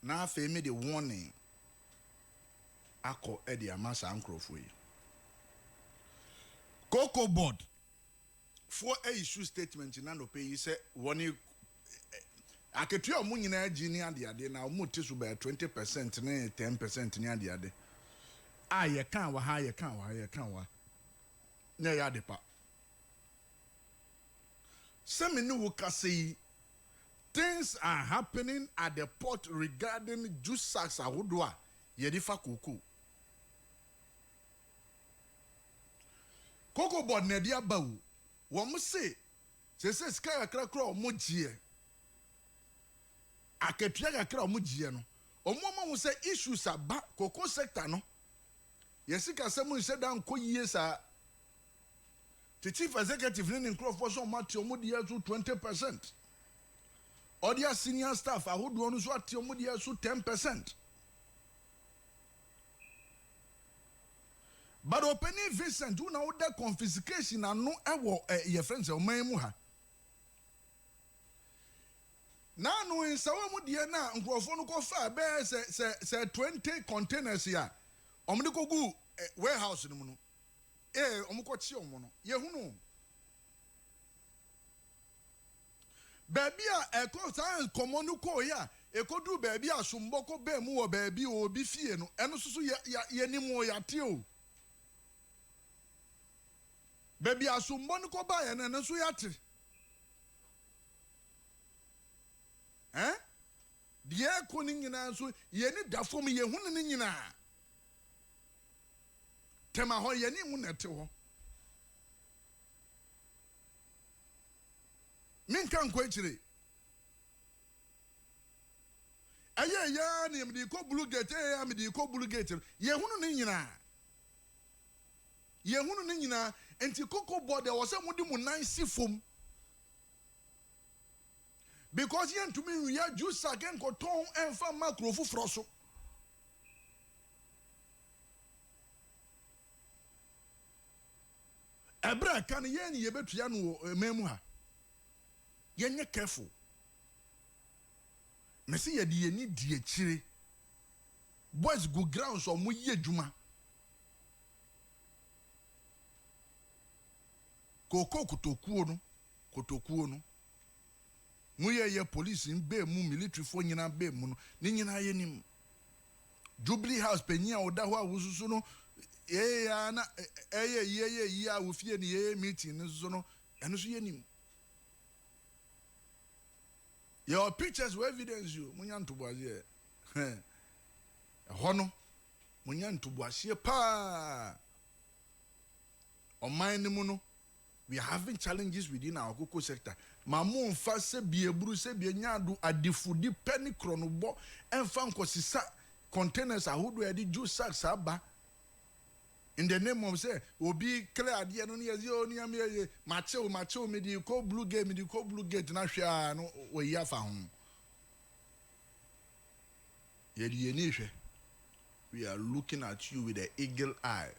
na afa me the warning akọ e de amasa ankrofo yi Cocoa board for a issue statement na no pay say woni aketua omu nyina agi ni ade na omu tisu be 20% ne 10% ni ade a ye kan wa ha ye kan wa na ya de pa some new kasi things are happening at the port regarding juice sacks ahodo a ye di fa cocoa board na dia bawo wo mo se sky akrakra o mo gie aketua akrakra o mo gie no o mo say issues aba cocoa sector no yesika semu se dan ko yie sa the chief executive in Crawford so mati o mo dia so 20% other senior staff ahodo no so ati o mo dia so 10%. But opening Vincent who now the confiscation and no ewo your friends o man mu ha na no in sawo mu de na nkrofo no ko fa be say 20 containers ya omde ko gu warehouse no mu no omko chi omo no ye hu no baby a ko san komonu ko ya ekodu baby asumbo ko be mu wo baby obi fie no eno susu ye ni mu ya te o baby asumbo ni ko ba ye na so yate die ko ni nyina so ye ni dafom ye hu ni nyina tema ho ye ni mu nete ho min kan ko ekire aye ya ni mdi ko blue gate ya mdi ko blue gate ye hu ni nyina ye hunu ni nyina enti Cocoa board there was say mudi mu nan sifom because yen to me we are juice again ko ton enfa macro fufro so ebra kan yen ye betua no memu ha yen ye careful me see ye de ni die chire boys go ground so mo ye djuma Koko kotokuo no mu ye police in be mu military fo nyina be mu no ni nyina ye nim Jubilee House penya oda ho awususu no ya na ye a wo fie ni ye meeting no so no eno so ye nim your pictures were evidence you munya ntoboaze ho no munya ntoboaze pa o mind mu no we are having challenges within our cocoa sector. Mamu mfa se bieburu se bianyadu adifudi penny kronobo enfa nkosisa containers ahodo e di juice sacks aba in the name of say obi clear ade no ye oni am ye mache me di ko blue gate na hwa no we ya fa ho ye di ni hwe we are looking at you with the eagle eye.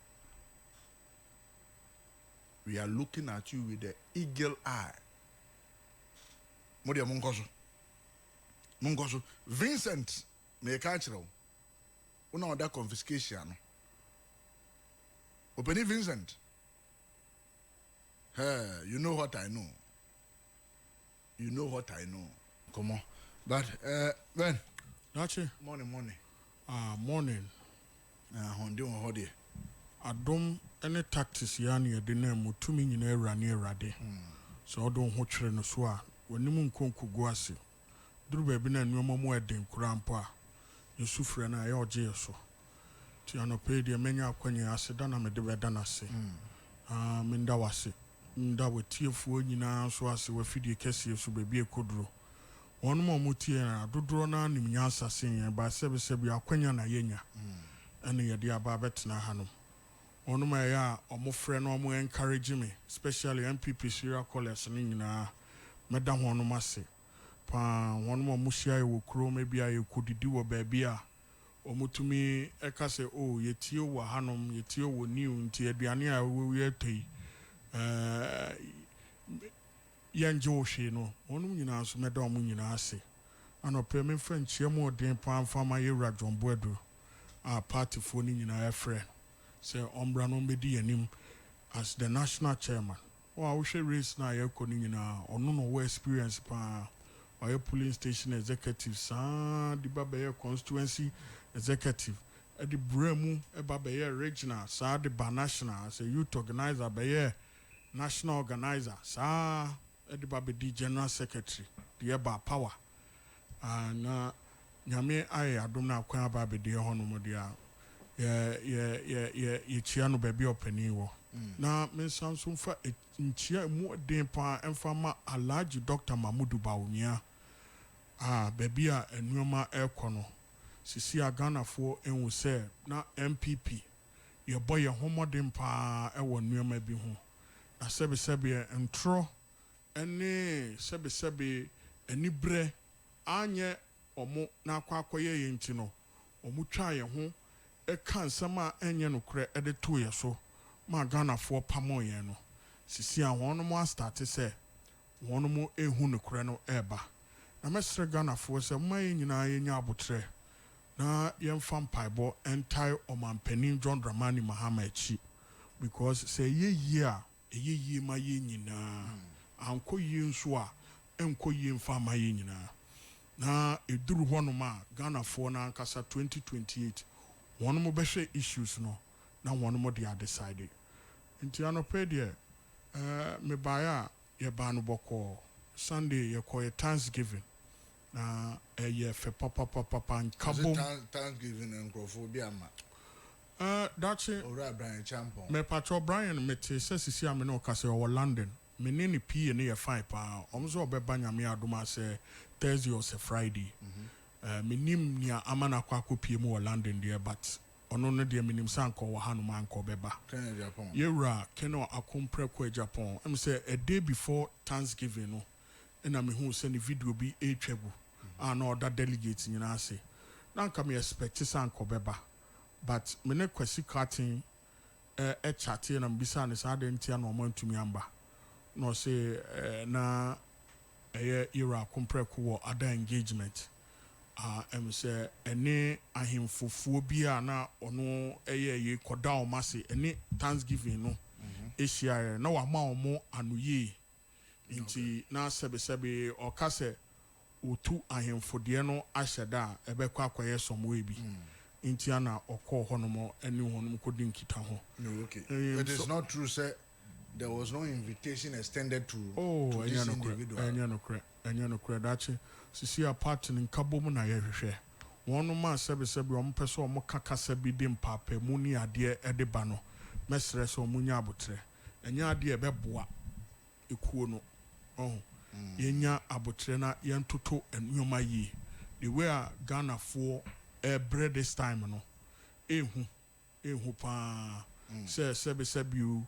We are looking at you with the eagle eye. Modia mungoso Vincent me catch you. Una order confiscation. Open Vincent. Hey, you know what I know. You know what I know. Come on. But Ben. Nachi. Morning. Morning. Hondi hodi. Adom any tactics yani yɛde na mutumi nyina awurade so ɔdo ho twere no so a wanimu nkonku go ase duru ba bi na nnuoma mu ɛden kura mpo a yesu frɛ na yɛ ɔgye yeso ti anope de menya akwanya ase da na mede bɛda na ase minda wase nda wetiefuo nyina so ase wafidie kɛse so ba bi ekoduro wɔn mo mutie na dodoro na nim nya asase yɛn ba sɛbesɛbi akwanya na yɛnya ɛne yɛde aba betena hanom One my omo friend omo encourage me, especially MPP serial callers ni nyina meda ho no mase. Pa one mo mushia e wokro maybe aye kodidi wo baabi a omutumi eka se oh yetie wo hanom yetie wo new nti aduane a we yetoi yanje wo hwe no one nyina so meda omo nyina ase. anɔpɛ memfa nkyia mu ɔden paa mfa ma yɛwura John Boadu a partyfoɔ no nyinaa ɛfrɛ sɛ ɔmbra no ɔmbɛdi yɛnim as the national chairman. Wohwɛ race na yɛkɔ no nyinaa ɔno no wɔ experience paa ɔyɛ polling station executive saa de ba bɛyɛ constituency executive ɛde brɛ mu ɛba bɛyɛ regional saa de ba national as a youth organizer bɛyɛ national organizer saa ɛde ba bɛdi general secretary de yɛba power na nyame ayɛ adom no akwan aba bɛdi hɔ no mu de a yɛkyia no baabi ɔpani wɔ na mensa nso mfa nkyia mu den paa ɛmfa ma Alhaji Dr. Mahmudu Bawumia baabi a nneɛma ɛkɔ no sisi a Ghanafoɔ ɛhu sɛ na MPP yɛbɔ yɛn ho mmɔden paa ɛwɔ nneɛma bi ho na sɛbesɛbe ntorɔ ɛne sɛbesɛbe anibrɛ anyɛ ɔmo na akɔyɛ yɛn nti no ɔmo twa yɛn ho ɛka nsɛm a ɛnyɛ nokorɛ ɛde to yɛ so ma Ghanafoɔ pamo yɛn no sisi a wɔn mo astarte sɛ wɔn mo ehu nokorɛ no ɛɛba na mɛsrɛ Ghanafoɔ sɛ mma yɛn nyinaa yɛnya abotrɛ na yɛmfa mpaebɔ ɛntae ɔmampanin John Dramani Mahama akyi because sɛ ɛyɛ yie a ɛyɛ yie ma yɛn nyinaa ankɔ yie nso a ɛnkɔ yie mfa ma yɛn nyinaa na ɛduru hɔnom a Ghanafoɔ no ankasa 2028 wɔn mo bɛhwɛ issues no na wɔn mo de adecide nti anɔpɛ deɛ mebaeɛ a yɛbaa no bɔkɔɔ Sunday yɛkɔyɛ Thanksgiving na ɛyɛ fɛ papapapa nkabom Thanksgiving nkurɔfoɔ bi ama dakye owura Brian Champon mepatwɔ Brian mete sɛ sisi a me ne ɔka sɛ ɔwɔ London me ne ne pie ne yɛ fine paa ɔmo sɛ ɔbɛba nyame adom sɛ Thursday or sɛ Friday menim nea ama no akɔ pie mu wɔ London deɛ but ɔno no deɛ menim sɛ ankɔ wɔ hanom ankɔ bɛba yɛwura kene akomprɛ kɔ Japan ɛm sɛ a day before Thanksgiving no ɛna mehu sɛ ne video bi ɛtwa gu a na ɔda delegate nyinaa ase na nka me expect sɛ ankɔ bɛba but me ne Kwasi Carton ɛkyate na mbisa ne saa de ntia na ɔma ntumi amba na ɔsɛ na ɛyɛ yɛwura akomprɛ kɔ wɔ other engagement ɛm sɛ ɛne ahemfofuo bi a na ɔno ɛyɛ yɛ kɔda ɔma se ɛne Thanksgiving no ɛhyiaeɛ na wama ɔmo ano yie nti na sɛbesɛbe ɔka sɛ ɔtu ahemfodeɛ no ahyɛ da a ɛbɛkɔ akɔyɛ sɔmwee bi nti ana ɔkɔɔ hɔnom ɛne hɔnom kɔdi nkita ho it is not true sɛ there was no invitation extended to this individual ɛnyɛ nokorɛ dakye sisi a party no nkabom na yɛhwehwɛ wɔn ma sɛbesɛbe ɔmo pɛ sɛ ɔmo kakasa bi de mpaapae mu ne adeɛ ɛde ba no mɛsrɛ sɛ ɔmo nya abotrɛ ɛnyɛ adeɛ ɛbɛboa ekuo no yɛnya abotrɛ na yɛntoto nneɛma yie the way a Ghanafoɔ ɛbrɛ this time no ehu paa sɛ sɛbesɛbe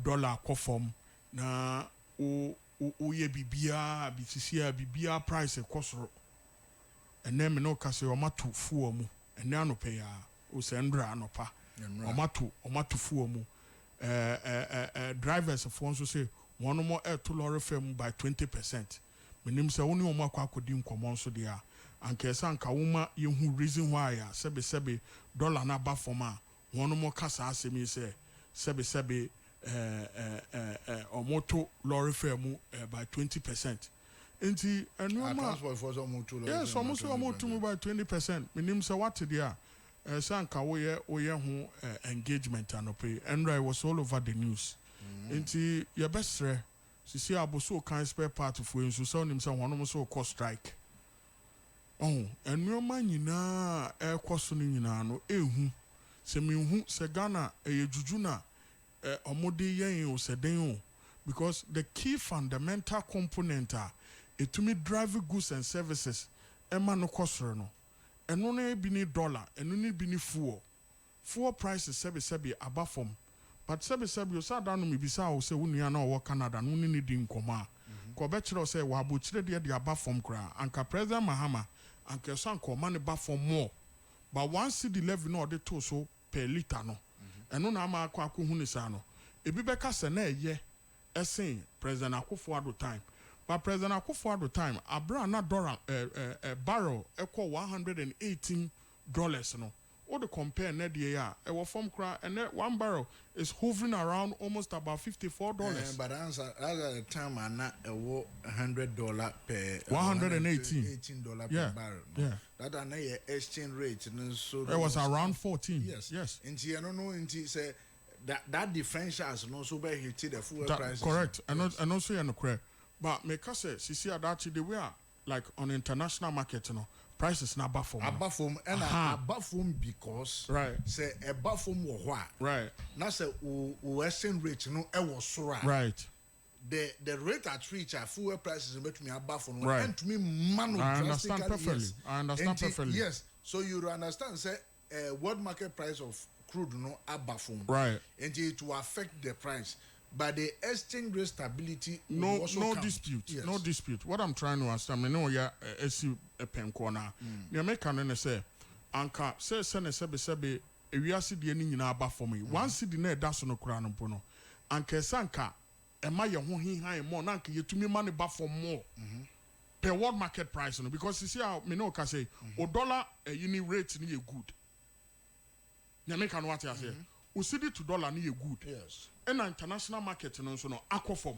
dollar akɔ fam na woyɛ biribiara bisisi a biribiara price ɛkɔ soro ɛnɛ me ne ɔka sɛ ɔmato fuo mu ɛnɛ anɔpɛ yi a ɔsɛ ndra anɔpa ɔmato fuo mu drivers foɔ nso sɛ wɔn mo ɛto lɔre fam by 20% menim sɛ wo ne wɔn akɔ akɔdi nkɔmmɔ nso deɛ a anka ɛsɛ anka woma yɛhu reason why a sɛbesɛbe dollar no aba fam a wɔn mo ka saa asɛm yi sɛ sɛbesɛbe omoto lorry fare mu by 20%. Enti enuma yes omoto mu by 20%. Minim se what there sanka woye ho engagement anope Enra was all over the news. Enti ye besre sisi aboso kan spare part of we nso so nim se honom so cost strike. Enuma nyina ekoso no nyina no ehu se menhu se Ghana juju na omode yen o seden o because the key fundamental component to me drive goods and services ema no kosoro no eno na bi ni dollar eno ni bi ni fuel prices sebe aba from but sebe o sa da no me bisa o se wonua na o Canada no ni di nkoma ko be kire o se wa abochire de aba from kra anka President Mahama anka so anka o ma ne ba from more but one cedi level no de to so per liter no eno na ama akọ hu ni sa no ebi beka se na eye esen President Akufo-Addo time but President Akufo-Addo time abra na dollar barrel equal $118 no. Or the compare net year, a form cry, and 1 barrel is hovering around almost about $54. But answer at the time, I not $100 per $18 per barrel. Yeah, that an exchange rate. So it was around 14. Yes. And I don't know. And say that differentials no so by hit the fuel prices. Correct. And also you know correct. But make us say, see that the way like on international market, prices na above from. Above from and above from because right. Say above from what? Right. Now say exchange rate no e was so right. Right. The rate at which our fuel prices bet me above from right. And to me man I understand perfectly. Yes. I understand perfectly. Yes. So you understand say world market price of crude no above from. Right. And it will affect the price. But the exchange rate stability no count. Dispute. Yes. No dispute. What I'm trying to understand, I know ya esi a pen corner. You make an say anka say sebe ewiase de ni nyina aba for me. One city na da so no kura no pono. Anka sanka e ma ye ho hihan more na anka yetumi money ba for more. Per world market price no because you see how me no ka say o dollar uni rate ni e good. You make an what you say. O cedi to dollar ni e good. Yes. And international market no so no aquaform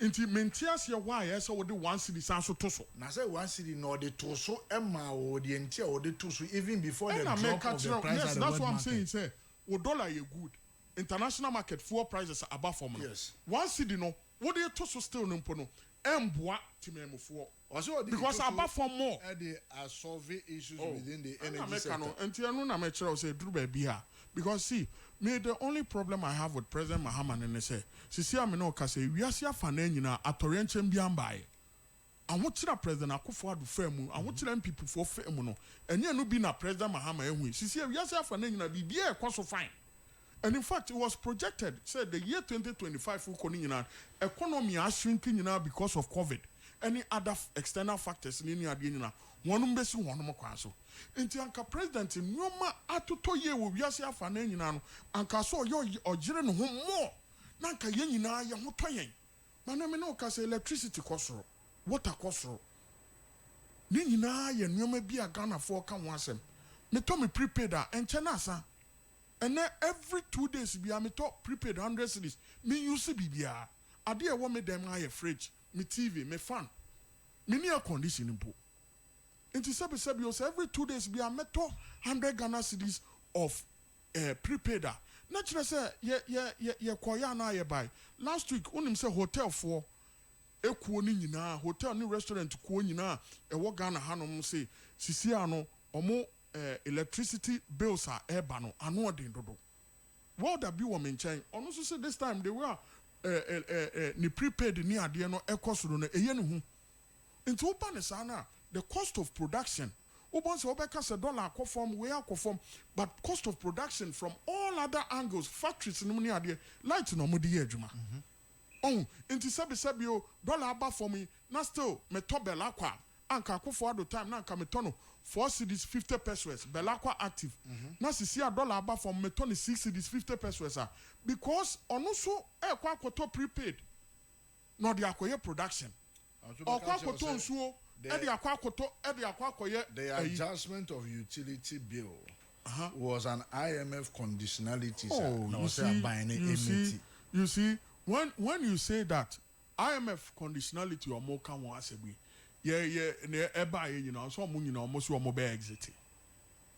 nti mentias ye why yes wo de 1 cedi san so to so na say 1 cedi no de to so emma wo de ntia wo de to so even before the drop of the price. Yes, that's what I'm saying. Say wo dollar ye good international market fuel prices are above from. Yes, 1 cedi no wo de to so still no mpo no emboa timemfo because above from more they are solving issues within the energy sector. Nti anu na me kire say duru ba bia because see me the only problem I have with President Mahama and say sisi ameno ka say wiase afa na nyina atorienchen bia mbae awotira President Akufo-Addo famu awotira people for famu no enye no bi na President Mahama ehu sisi wiase afa na nyina bibia ekoso fine. And in fact, it was projected, said the year 2025 economy is shrinking because of COVID. Any other external factors in India, one besi one more kwaso. Inti anka president nyoma atoto ye wo wiase afa na nyina no anka so yo ojire no ho more. Nanka ye nyina ye ho toyen. Mana me no ka say electricity kosoro, water kosoro. Ni nyina ye nyoma bi Ghana for ka ho asem. Me to me prepaid a enche na asa. And then every 2 days, be a top prepaid 100 cities. Me use BBR. I dear want me them high fridge, me TV, me fan. Me near condition impo. Into Sabi every 2 days be a metal 100 Ghana cities of prepaid. Naturally say ye kwaya ye buy. Last week unim say hotel for ekuo ni nyina hotel ni restaurant kuo nyina e wo Ghana hanom say sisi ano omo electricity bills are ebano ano den dodo. What that be woman chain? On also say this time they were ni prepaid ni ade no ekosoro no eye ne hu. Into open sana the cost of production. Obon se obeka se dollar akofom we akofom but cost of production from all other angles factories no ni ade light no mo de adwuma. Oh, into sabi o dollar aba for me na still me to bela kwa anka Akufo-Addo time na anka me tono 4 cedis 50 pesos belakwa active na sisi a dollar aba from me tono 6 cedis 50 pesos because ono so kwa akoto prepaid no de akoye production okwa akoto nsuo e de akwa akoye the adjustment of utility bill was an IMF conditionality you see when you say that IMF conditionality or more can one asebi so almost exit.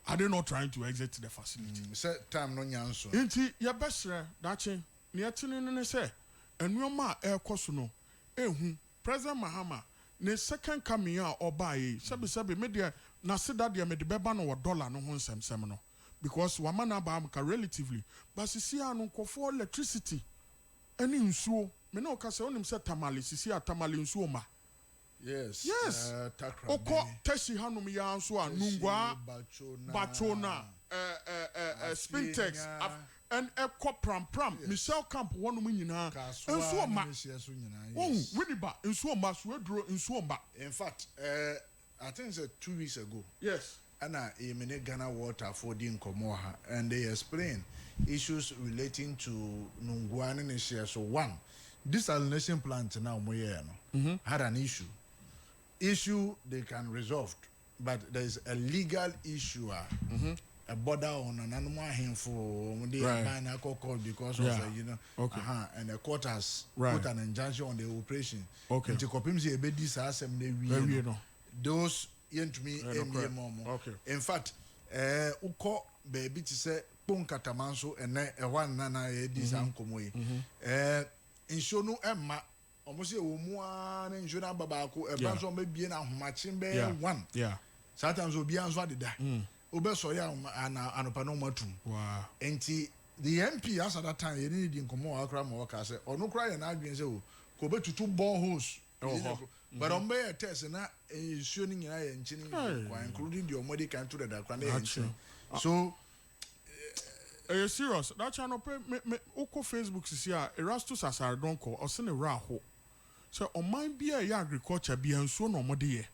Are they not trying to exit the facility? Set time no nyanso. Inti ya besre dachi niatini ne say enwoma ekoso no ehu President Mahama ne second coming out obaye sebi media na seda de me de beba no dollar no ho nsem no because wamana ba am relatively but sisi anu nkofo electricity eni nsuo me no ka se onim se tamale sisi atamale nsuo ma. Yes. Oko teshi hanum ya nso a nungwa bachona spintex and eko pram Michelle Camp wonu nyina nso ma widiba nso ma so eduro nso ma. In fact I think it's 2 weeks ago. Yes. And Emene Ghana Water for the Nkomoha and they explain issues relating to Nungwa and so one desalination plant now had an issue they can resolve, but there is a legal issue a border on an animal handful because of and the court has put an injunction on the operation. Those to me in fact uko baby to say Ponkatamanso and one nana this ankomo inshono emma almost a woman and Juna Babako, a bunch of maybe an matching bear one. Yeah. Sometimes will be answered that. Obesoya and Anopanoma too. Wow. And the MP as at that time, you need in Como Akram or Casa, or no cry and arguing so, go back to 2 boreholes. But on Bay test and that is shooting in and chinning, including your medical to the Dakran. So, serious. That channel me oko Facebook is here. Erastus Asar don't call or send a raho. So on mine be a agriculture be and so no more dear.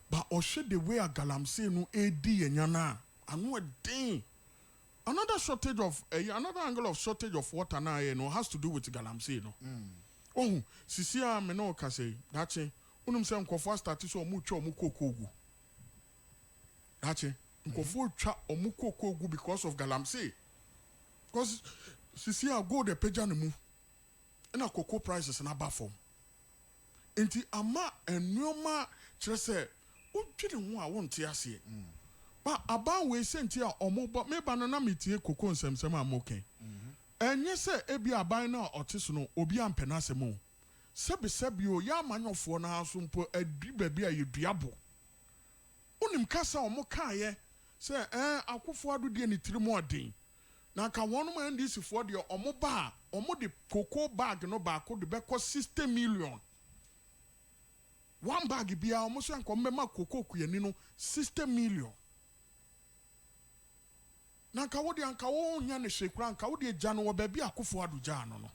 But or should the way a galamsey no AD and yana. And what dang. Another shortage of another angle of shortage of water now has to do with galamsey no. Oh, Sisia me no kase. That's it. Unum say unko start so mucho mukokogu. That's it. Unko cha omukokogu because of galamsey. Because Sisia go the page and move. And a cocoa prices in a bathroom. Inti ama and nyoma chese o dwene ho a won te ase ba aba we sent here omo but me banana metie cocoa nsem am okay enye se ebi aban na otiso no obi ampena asemo sebi o ya amanyofo na aso mpo adi baabi a yeduabo onim kasa omo kaaye se akofo ado de ni tirimo odin na ka wonu man dis for de omo ba omo de cocoa bag no ba ko de be ko 60 million. One bag be almost and come cocoa kuyanino 60 million. Nankawodi and Kawo Yan Shakran, Kawdi Jano, baby, Akufuadu Jano.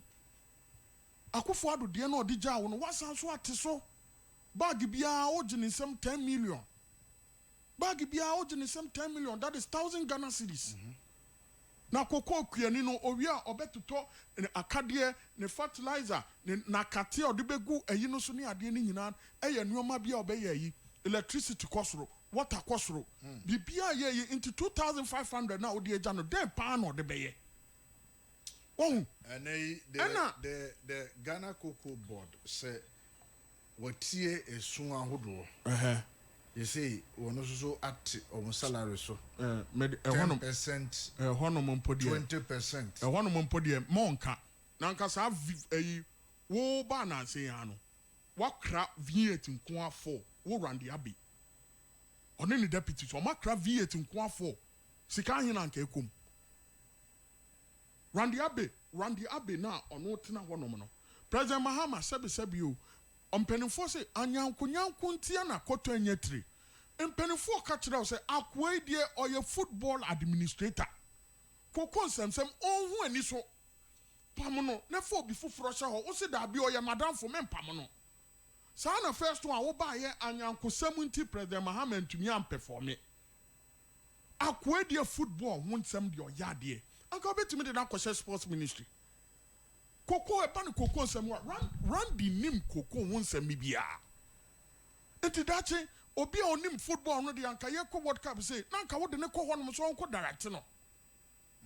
Akufuadu, dear no, Dija, what's answer to so? Bag be origin in some 10 million. Bag be origin in some 10 million, that is 1,000 Ghana cedis. Na cocoa kuyanino, or we are obet to talk in a cadre, ne fertilizer, na kati or the begu, a yinosuni adini yinan, a nyoma be obey electricity costro, water costro. Bibia ye into 2,500 now, dear Jano, then pan or the bay. Oh, and the Ghana Cocoa Board say, what ye is soon a hoodoo. You see, one also at almost salary so 10%, 20%. A one month podium, Monka. Nankas have a woe banner say, what crap Viet in Qua 4, wo Randy Abbey. On any deputies, or Macra Viet in Qua 4, Sikahin and Kekum. Randy Abbey now on Notina one. President Mahama Sebi. Pennyfo anyan kuntiana koto enyetri Pennyfo catch say akwe die or your football administrator koko nsem onhu ani so pamono na fo bi fufuro sha ho o se da bi o ya madam fo men pamono sa na first one wo ba ye anyan kusam nti president Mahama ntumi am perform akwe die football ho nsem de o ya de anka betimi de na kwese sports ministry Coco a pan coco some Randy nim coco once a mibia. Enti dache obi a onim football no de anka ye ko World Cup say nanka wo de ne ko hono so onko direct no.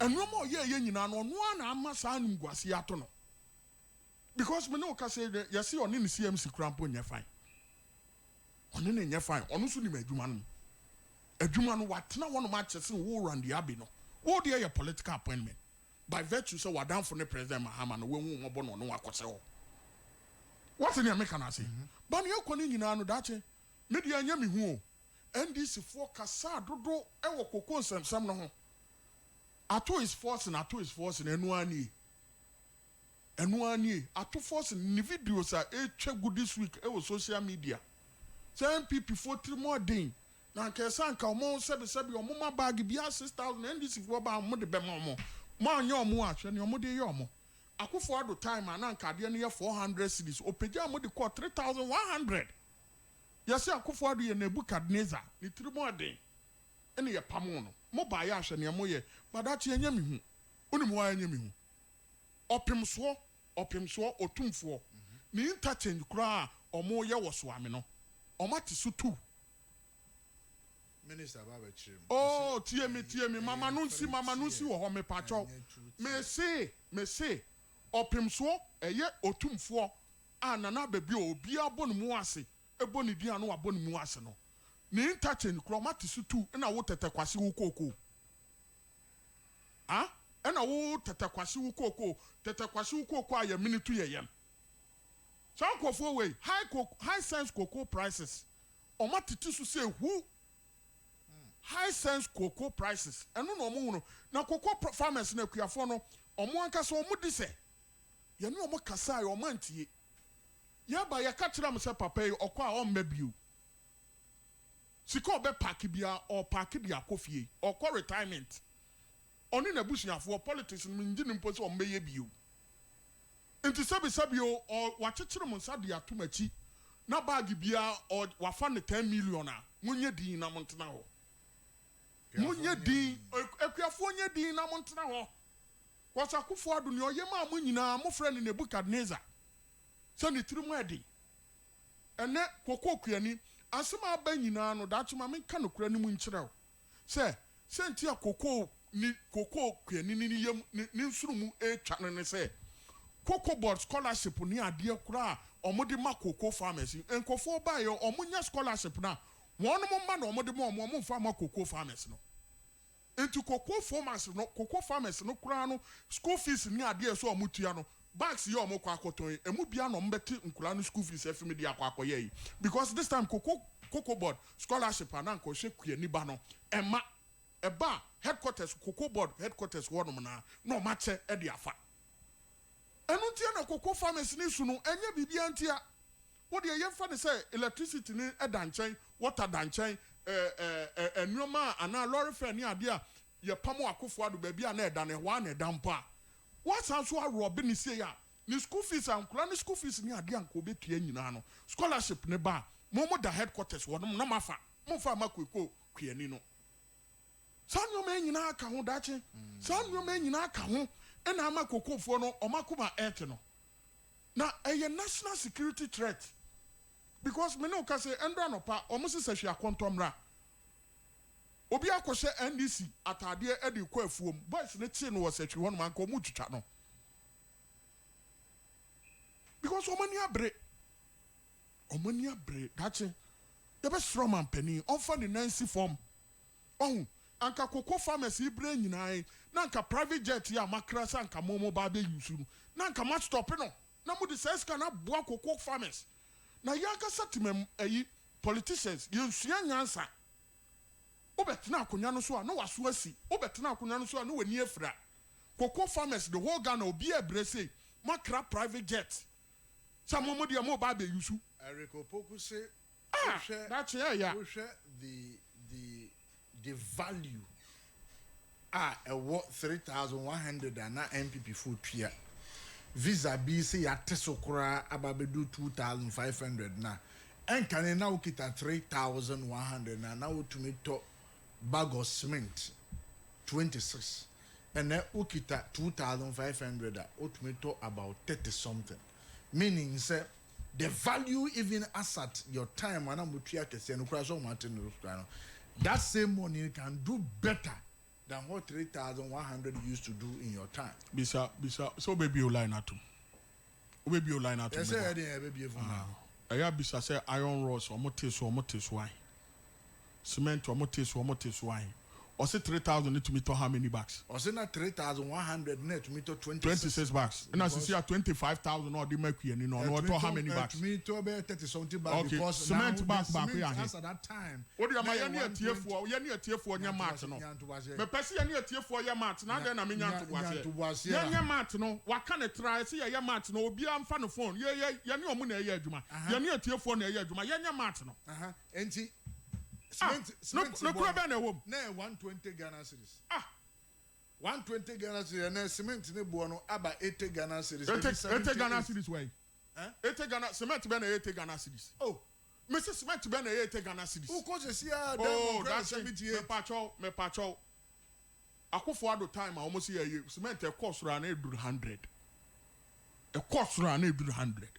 Enu mo ye nyina no no na ama sa nim guase ato no. Because me no ka say ye see oni ni CMC crampo nya fine. Oni ne nya fine, onu so ni adwuma no. Adwuma no watena wono ma chese wo Randy Abbey no. Wo de ye political appointment. By virtue so what down for the president Mahama no we won born no akose ho. What in America na say? Ba ne yakoni nyina no dache. Media anya me hu o. NDC for kasa dodo e wo kokon nsem no ho. Ato is force na enu ani. Ato force ni videos a e twa good this week e wo social media. Say MPP for 3 more day. Na kesa nka omo sebi omo ma bag bia 6,000 NDC for ba mo de be mo. Man yo mu ahwe ne omode ye omo akufo ado time ananka de ne 400 cedis opeja mo de ko 3,100 yesi akufo ado ye Nebukadnezar ni trimo den ene ye pamo no mo ba ya ahwe ne mo ye badachi enya mi hu oni mo anya mi hu opimso otumfo ni interchange kura omo ye wo so ame no omate so tu Minister Baba Chim. oh tie me mama no nsi wo ho me pacho me say opimso eye otumfo anana baby obi abonu mu ase eboni dia no abonu mu ase no ni interchange kura omate so tu na wo tetekwase wo koko ah ena wo tetekwase wo koko aye minutu yeyem some kofo way high sense cocoa prices omatiti so say who high sense cocoa prices eno no omo no na cocoa farmers na kuafo no omo anka so omo di se ye ne omo kasa ye omo antie ye ba ye ka kira me se papa yi okwa a omma bio sika obe park bia or park dia kofie okwa retirement oni na busuafo politics no ngi ne mpo se omma ye bio nti sabi o wachechire mo nsa de atomachi na bag bia o wafa ne 10 million a munye din na montena ho munye din ekuafo nye din na montena ho kwasakufo ado ne oyema amunyina mo frɛ ne Nebukadnezar sɛ ne tiri mu ade ene kokokuani asema aba nyina no daatuma menka no kura ne mu nkyerɛw sɛ senti akoko ni kokokuani ni yem ni nsurumu etwa ne sɛ Cocoa board scholarship ni adie kura omode ma cocoa farmers enkofo ba ye omunya scholarship na wonu mo ma na omode mo fa ma cocoa farmers no enti cocoa farmers no kura no school fees ni adie so omutua no bags ye omokwa akoton emu bia no mbeti nkura no school fees afimi dia akwakoye yi because this time cocoa board scholarship ana nko hwe kuani ba no eba headquarters cocoa board headquarters wonum na o ma che e dia afa enu tia na cocoa farmers ni su no enye bibia ntia wo de yemfa ne say electricity ni edanchen water danchen enuoma ana lorry fare ni ade a ye pamo akofo ado ba bia na eda ne hwa na eda mpo a wasan so arobe ni sei a ni school fees ankura ni school fees ni ade anko betua nyina no scholarship ne ba mo da headquarters wonum na mafa mo fa makoko kuani no sanyo nyina aka ho dache sanyo nyina aka ho ena ama kokofo no omakuma et no na eye national security threat because me no ka say endra no pa omusi sehwe akontomra obi akose NDC atade e de kwa afuom boys ne tie no wo sehwe hono man ko mu twitwa no because omani abre dache de be strong man pani onfa ne nancy form oh anka cocoa farmers ibre nyinaa na anka private jet ya makra sa anka momo ba be yusu na anka match stop no na mo de seska na boa cocoa farmers na yanka satimem ayi politicians yensuya nyansa obetina akonya no so a na waso asi obetina akonya no so a na wani afra cocoa farmers the whole Ghana obi ebrese makra private jet sa momo de mo ba be yusu Eric Opoku say that's yeah the value what 3,100 and na MPP food tua visa bi say ya tesokura ababedu 2,500 na enkane na ukita 3,100 na utumito bag of cement 26 and na ukita 2,500 utumito about 30 something meaning say the value even as at your time and amutua kese no kura so martin no that same money can do better than what 3,100 used to do in your time. Bisa so baby line atum. Baby line atum. Yes, I didn't baby for now. Aya bisa say iron rods or motes wine. Cement or motes wine. Or say 3,000 need to meet how many bags? Or say not 3,100 net to meet 26 bags. And as you see 25,000 or the mercury and no how many bags? To me to about 30 something bags because cement back as at that time. What do you mean? You need a tier for your mat no. Me pesi you need a tier for your mat na then na me nyan to was here. Your mat no. What can it try see your mat no obi am fa no phone. You need omu na ye adwuma. You need a tier for na ye adwuma. Your mat no. Enti cement no kura be na wo. Na 120 Ghana cedis. 120 Ghana cedis and cement ne bo no aba 80 Ghana cedis. 80 Ghana cedis way. 80 Ghana cement be na 80 Ghana cedis. Oh. Mr. Cement be na 80 Ghana cedis. Who cause see that's 78 me pacho. Akufo ado time almost here cement e cost ran e 100. E cost ran e 100.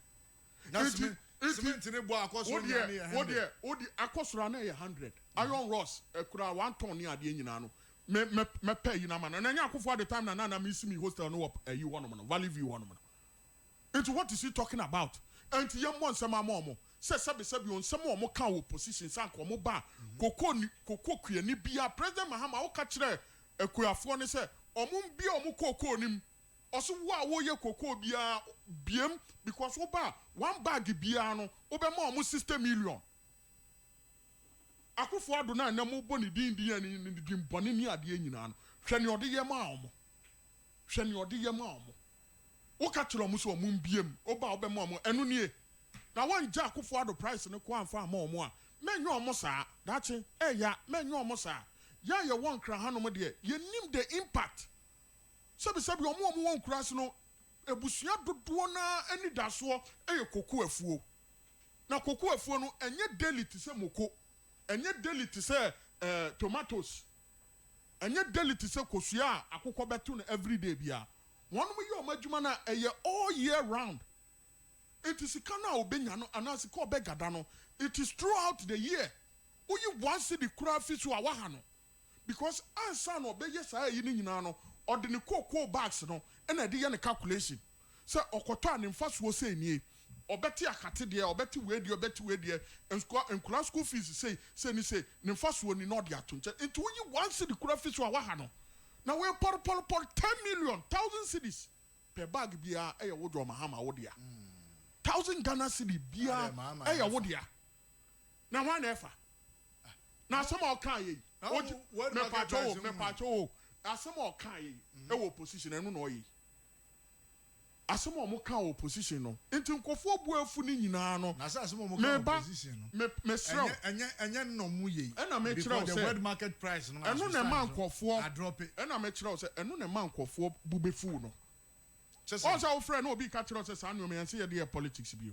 cement ne bo akosoro na ne 100 odi akosoro na 100 iron rods kura 1 ton ni ade nyina no me pay you na man na nya akofo at the time na miss me hostel no up you one no Valley View one no. Into what is he talking about? And yam one some more. Say on some more can position sank or moba. Koko kue ni bia President Mahama o catch there a kuafo ne say omum bia omu koko nim. Also wo ye koko bia biem because oba one bag bia no obema omu 60 million. Akufo ado na mo boni din boni ni ade nyina no. Hwe ne ode ye ma omo. Hwe ne ode ye ma omo. O ka kiro mu so omu biem oba obema omo enu nie. Na one jack for the price no kwa amfa ma omo a menyo omo saa dache ya menyo omo saa ya ye won kra hanom de ye nim the impact sabi omo won kra se no ebusua dodo na ani daso ye koku afuo na koku afuo no enye daily ti se moko enye daily ti se tomatoes enye daily ti se kosua akokọ betu no everyday bia wonom ye omadwuma na eye all year round. It is kana obenyano anasi ko begada no. It is throughout the year. Oyi once the crowd fish wa wahano. Because ansa no obeye saa yi ni nyina no, ode ne cocoa bags no, na de ye ne calculation. Say okoto animfa so say nie. Obeti akate de, obeti we de, and school fees say ne mfa so ni no de atonche. Into oyi once the crowd fish wa wahano. Now we por 10 million, 1,000 cities per bag bia e wo do Mahama wo dia. 1,000 Ghana cedi bia eya wodia na hwan efa na some o kan yi me pacho asem o kan yi e wo position enu no yi asem o mo kan wo position no enti nkofo bu afu ni nyina no na asem o mo kan wo position no me srew enye no mu yi na me srew the world market price no enu na man nkofo I drop it na me srew say enu na man nkofo bubefu no. Also, our friend will be catching us as annual and see a dear politics bio.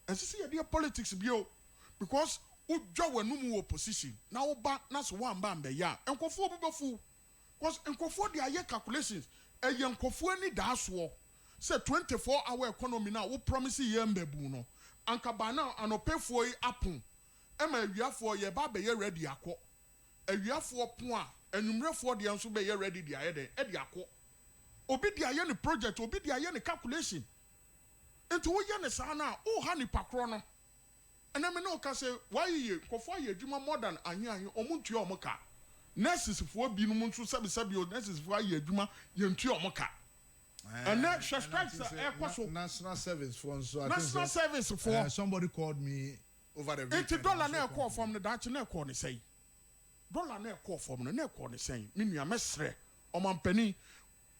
And see a dear politics bio because Ujo no more opposition. Now back that's one bambe ya. And Kofo Bufu. Because in Kofo the aye calculations, a young Kofo any das war. Say 24-hour economy now will promise yembe buno. And Cabana and pay for it upon. Emma we are for ye babe ye ready ako. A we are for point and you for the answer be ready the edi ako. Obi dia ye ne project obi dia ye ne calculation enti wo ye ne saa na o ha ni pakro no ena me no ka say why ye kofo ye adwuma more than anyi omuntu o moka nurses fo bi no nso sabi o nurses fo ye adwuma ye ntu o moka ena strikes e national service for so national service for somebody called me over the weekend $80 na call from the Dutch na call ni say dollar na call from na call ni say me nua mesre o mampani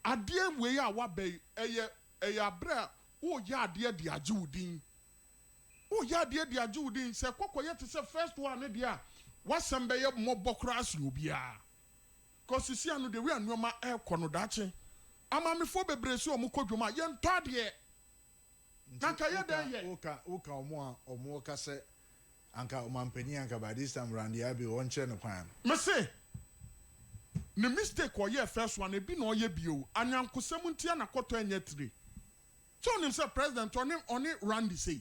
adie we ya wa be eye abra o ya adie de agewudin o ya adie de agewudin se kokoye te se first one ne dia wasem be ye mobokra as obia cause sisi anu de we anoma e kono dache amamefo bebre se o mokodwoma ye nto ade nanka ye den ye oka omo ka se anka o mampani anka by this time round ya be won che ne kwan me say ne mistake or ye first one e bi no ye bio anyankosem ntia na koto enye 3 so nim say president on it Randy say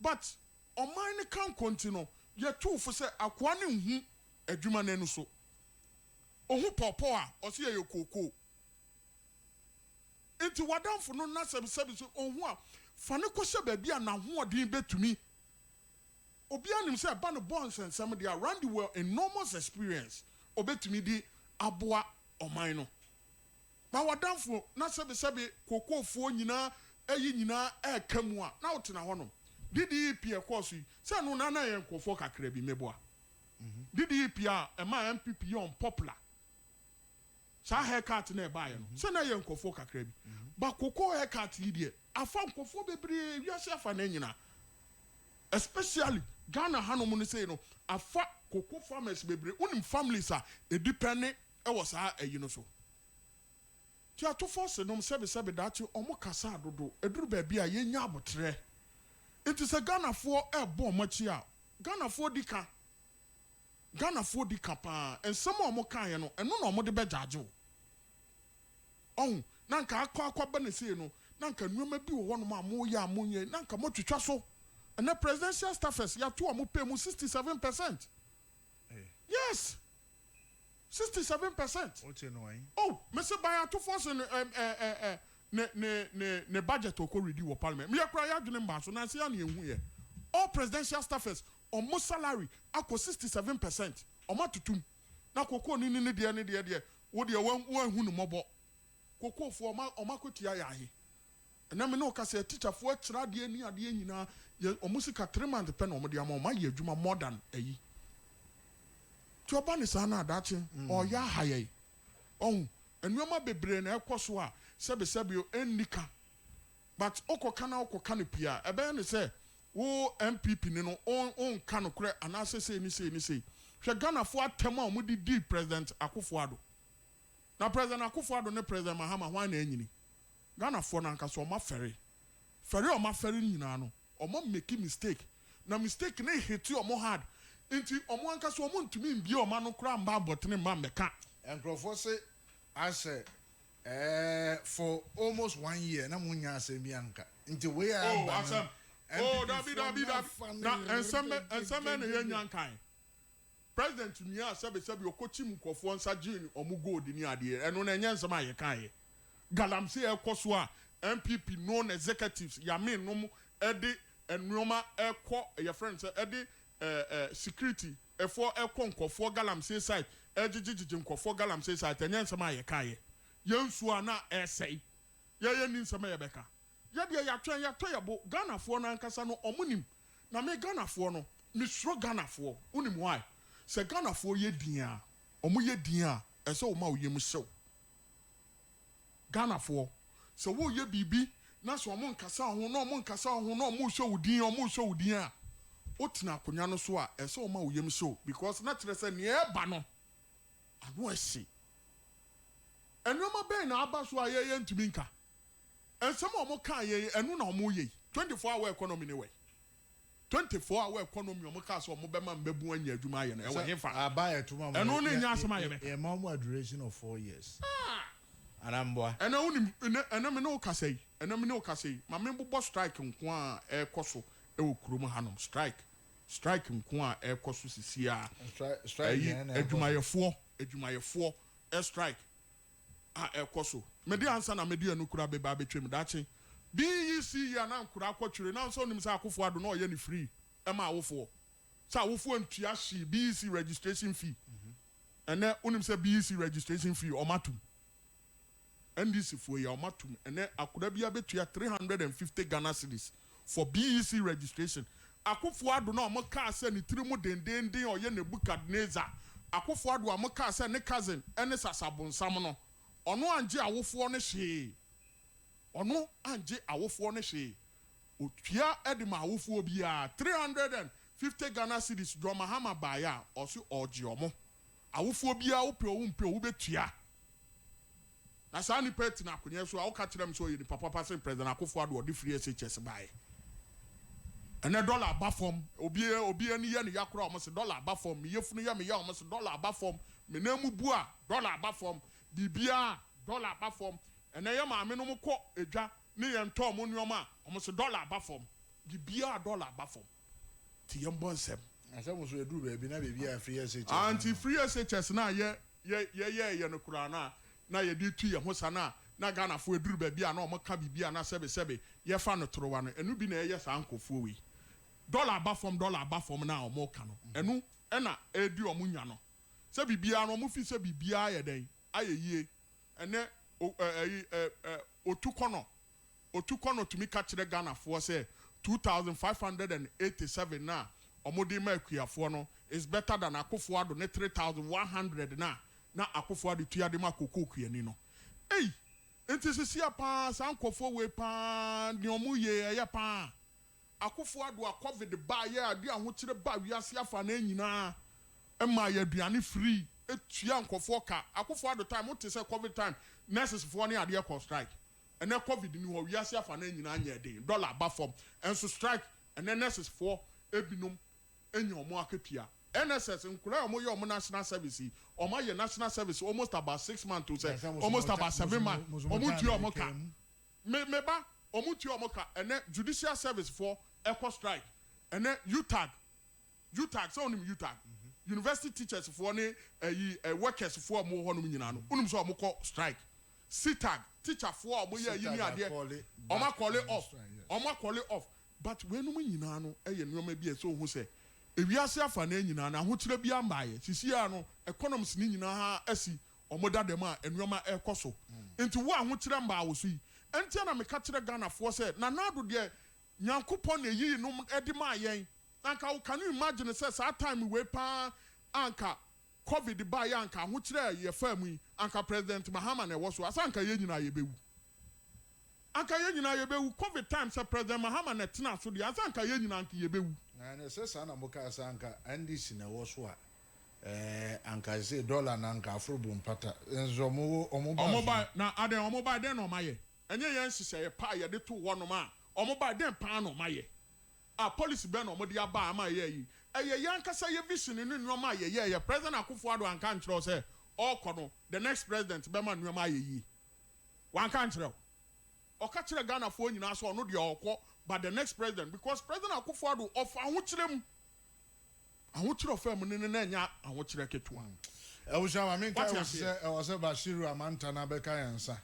but on mine can continue ye two for say akwa ne hu adwuma na nu so ohu popo a o se ye koko enti wadamfo no na sebi so ohu a fa ne ko se ba bia na ho odin betumi obi anim say ba no bonds and some they are Randy well enormous experience obetumi di aboa oman no ba wadamfo na sebe kokofo nyina ayi nyina ekamu a na wotena ho no DDP e course say no na ye nkofo kakra bi meboa DDP a ema MPP on popular sa haircut na e ba ye no say na ye nkofo kakra bi ba koko haircut yi de afa nkofo bebre wiase afa na nyina especially Ghana hanom no say no afa cocoa farmers bebre unim families a depend e was no so ti ato force no sebe dachi omo kasa dodo eduru ba bia ye nya abotre it is a Ghana for e bo machi a Ghana for dika pa and some omo kan ye no eno na omo de be judge on na nka akwa ba na say no nanka nneɛma bi wɔ hɔ no ma mo yɛ amo yɛ nanka mo twitwa so ɛna presidential staffers ya to amo pay mu 67%. Yes. 67%. What's your name? Oh, Mr. Bayer to force ne budget oko ready wo parliament. Me akra ya dwene mba so na se ya na ehu ye. All presidential staffers almost salary akọ 67%. Omo tutum. Na koko ni de wo de wan hu no mobo. Koko fo omo akotia ya he. Na me no ka se teacher fo akira de ni ade nyina omo sika 3 months pe na omo de ama omo ye adwuma more than ayi. Ti oba ni sana adache o ya haye. Oh, enwema bebre na ekoso a sebe enika. But okoka na okoka ne pia ebe ne se wo MPP ni no on ka no kure anase se ni se hwe Ghana fo atem a omudi di president Akufo-Addo na president Akufo-Addo ne president Mahama hwan na enyini Ghana fo na nkaso ma fere o ma fere nyina no o ma make mistake na mistake na hiti o mo hard nti o mo nkaso o mo ntumi mbi o ma no kura mba botene ma meka Nkrofo say ase for almost 1 year na munya asemi anka nti we are David na enseme ne yenyan kan president nia sebe okochi mkofo nsa gin omugo di ni ade eno na enye nsema ye kan ye galamse ekoso a MPP non executives ya me no ede enuma ekọ ye friends ede security efo ekọ nkofo galamse side ejijiji nkofo galamse side enye nsema ye kan ye yensu ana esei ye ni nsema ye beka ya de ya twen ya toyabo Ghana fo na nkasa no omunim na me Ghana fo no me suro Ghana fo unim why se Ghana fo ye din a omu ye din a ese o ma o yem sew Ghana fo se wo ye bibi na so omu nkasa ho na omu nkasa ho na omu show din a o tina akonya no so a ese o ma o yem sew because na kire se ne e ba no anu ese enoma ben na aba so a ye ntumi nka and some of them can ye and no more ye 24-hour economy anyway 24-hour economy o maka so mo be man bebu anya adwuma ye na e wo hefa abaya to mama and only nya asema ye be e mama duration of 4 years anamboa and only and me no kasei and me no kasei ma me bo strike nko a e koso e wo kurom hanom strike nko a e koso sisi a strike adwumayefo e strike ekoso medi ansa na medi anu kura beba betwem dache BEC ya na nkura akwatwire na nso nim sa Akufo-Addo na oye ni free e ma awofo sa awofo antua hye BEC registration fee ene unim sa BEC registration fee o matum NDC fo ya o matum ene akura bia betua 350 Ghana cedis for BEC registration Akufo-Addo na o mo ka asa ni tiri mu dendenden oye Nebukadnezar Akufo-Addo am ka asa ne cousin ene sasabonsam no ono anje awofo ne hye ono anje awofo ne hye otua edema awofo bia 350 Ghana cedis do Mahama baya oso oje omo awofo bia wo pe wo betua na sa ni pet na akonye so a wo ka kirem so yini papa president Akufo-Addo odi free SHS bae ene dollar ba form obi ani ye ne yakora omo se dollar ba form yefunu ye me ya omo se dollar ba form me na mu bu a dollar ba form bibia dollar ba form ene ye ma me no mko edwa ne ye nto mo nuoma omo se dollar ba form bibia dollar ba form ti ye mbonsem asem so eduru be bi na be bia free SHS anti free SHS na ye no kura na ye di tu ye ho sana na Ghana fo eduru be bia na omo ka bibia na sebe ye fa no torowa no enu bi na ye sa ankofo wi dollar ba form na omo ka no enu ena edi omo nya no se bibia no omo fi se bibia ye den ayeye ene otukono tumi ka kire Ghana fo se 2587 na omodi ma akuafo no is better than Akufo-Addo ne 3100 na Akufo-Addo tuade ma kokoku ani no ei enti sisia pa sankofo we pa ni omu ye eye pa Akufo-Addo a covid ba ye ade aho kire ba wiase afa na nyina ema ye aduane free etua nkofo ka Akufo-Addo time wote say covid time nurses for ne ade call strike ene covid ni ho wiase afa na nyina anya den dollar ba form enso strike ene nurses for ebinom enya omo akatua NSS nkura omo ye omo national service omo ye national service almost about 6 months to say almost about 7 months omo tua omo ka meba omuti omoka ene judicial service for eco strike ene UTAG so onim UTAG university teachers for ne workers for mo honom nyina no onim so omoko strike CTAG teacher for omo ye yi ni ade oma call it off but when no nyina no eye nneoma bi so hu se ewiase afa na nyina na ahokyere bi amaye sisi ya no economics ni nyina ha asi omoda dem a nneoma ekoso enti wo ahokyere mba wo so yi enti na meka kyere Ghana for se na nado de nyankopon na yi no edi ma yen anka can you imagine say that time we pa anka covid ba ya anka ahokyere ye fam yi anka president Mahama na wo so asanka ye nyina ye bewu anka ye nyina ye bewu covid time say president Mahama na tena so de asanka ye nyina anka ye bewu na se sana muka asanka NDC na wo so a anka say dollar na anka afrobo mpata enzo omo na ade omo ba den no maye enye ye nsise ye pa ye de to wo no ma omo ba den pa no maye a policy be no omo de aba ama ye yi eye yankasa ye vision ni nneoma ye president Akufo-Addo anka nkyerɛ say okono the next president be ma nneoma ye yi wanka nkyerɛ oka kyerɛ Ghana fo nyina so no de okɔ but the next president because president Akufo-Addo of ahokyerem ahokyerɛ fam ne na nya ahokyerɛ ketua Ewusha ma min kai was Bashiru Amanta na beka yansa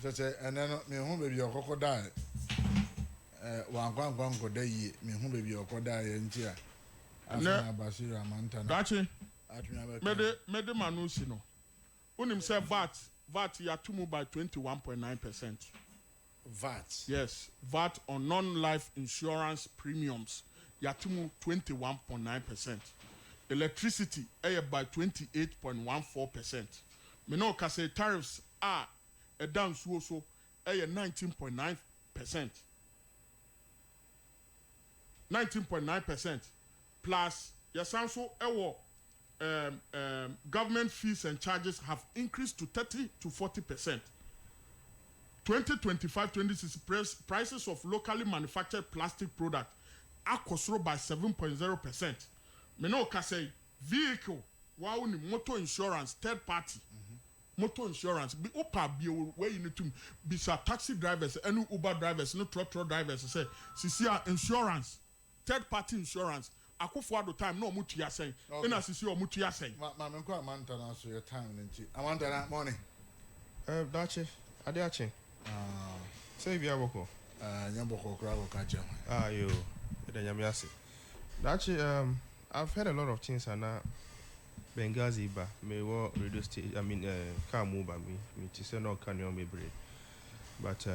tete eneno me hu bebi okokoda wankwankwa nkoda yi me hu bebi okoda ye nti a afuna Bashiru Amanta na dachi mede manusi no unim say VAT ya tumu by 21.9%. VAT. Yes, VAT on non-life insurance premiums ya tumu 21.9%. Electricity by 28.14%. Me no ka say tariffs are down so 19.9%. 19.9% plus yes also government fees and charges have increased to 30 to 40%. 2025-26 prices of locally manufactured plastic products are controlled by 7.0%. Me no ka say vehicle wow ni motor insurance third party motor insurance be opa be where you need to be taxi drivers and Uber drivers no truck drivers say sisia insurance third party insurance Akufo-Addo time no mutu ya say ina sisi o mutu ya say ma me ko Amanta na so your time nti Amanta na morning dache ade ache say bia boko nyamboko kra ko ka jam yo ede nyame ase dache I've heard a lot of things and Benghazi ba me wo radio station Kamu ba me to say no can you me break but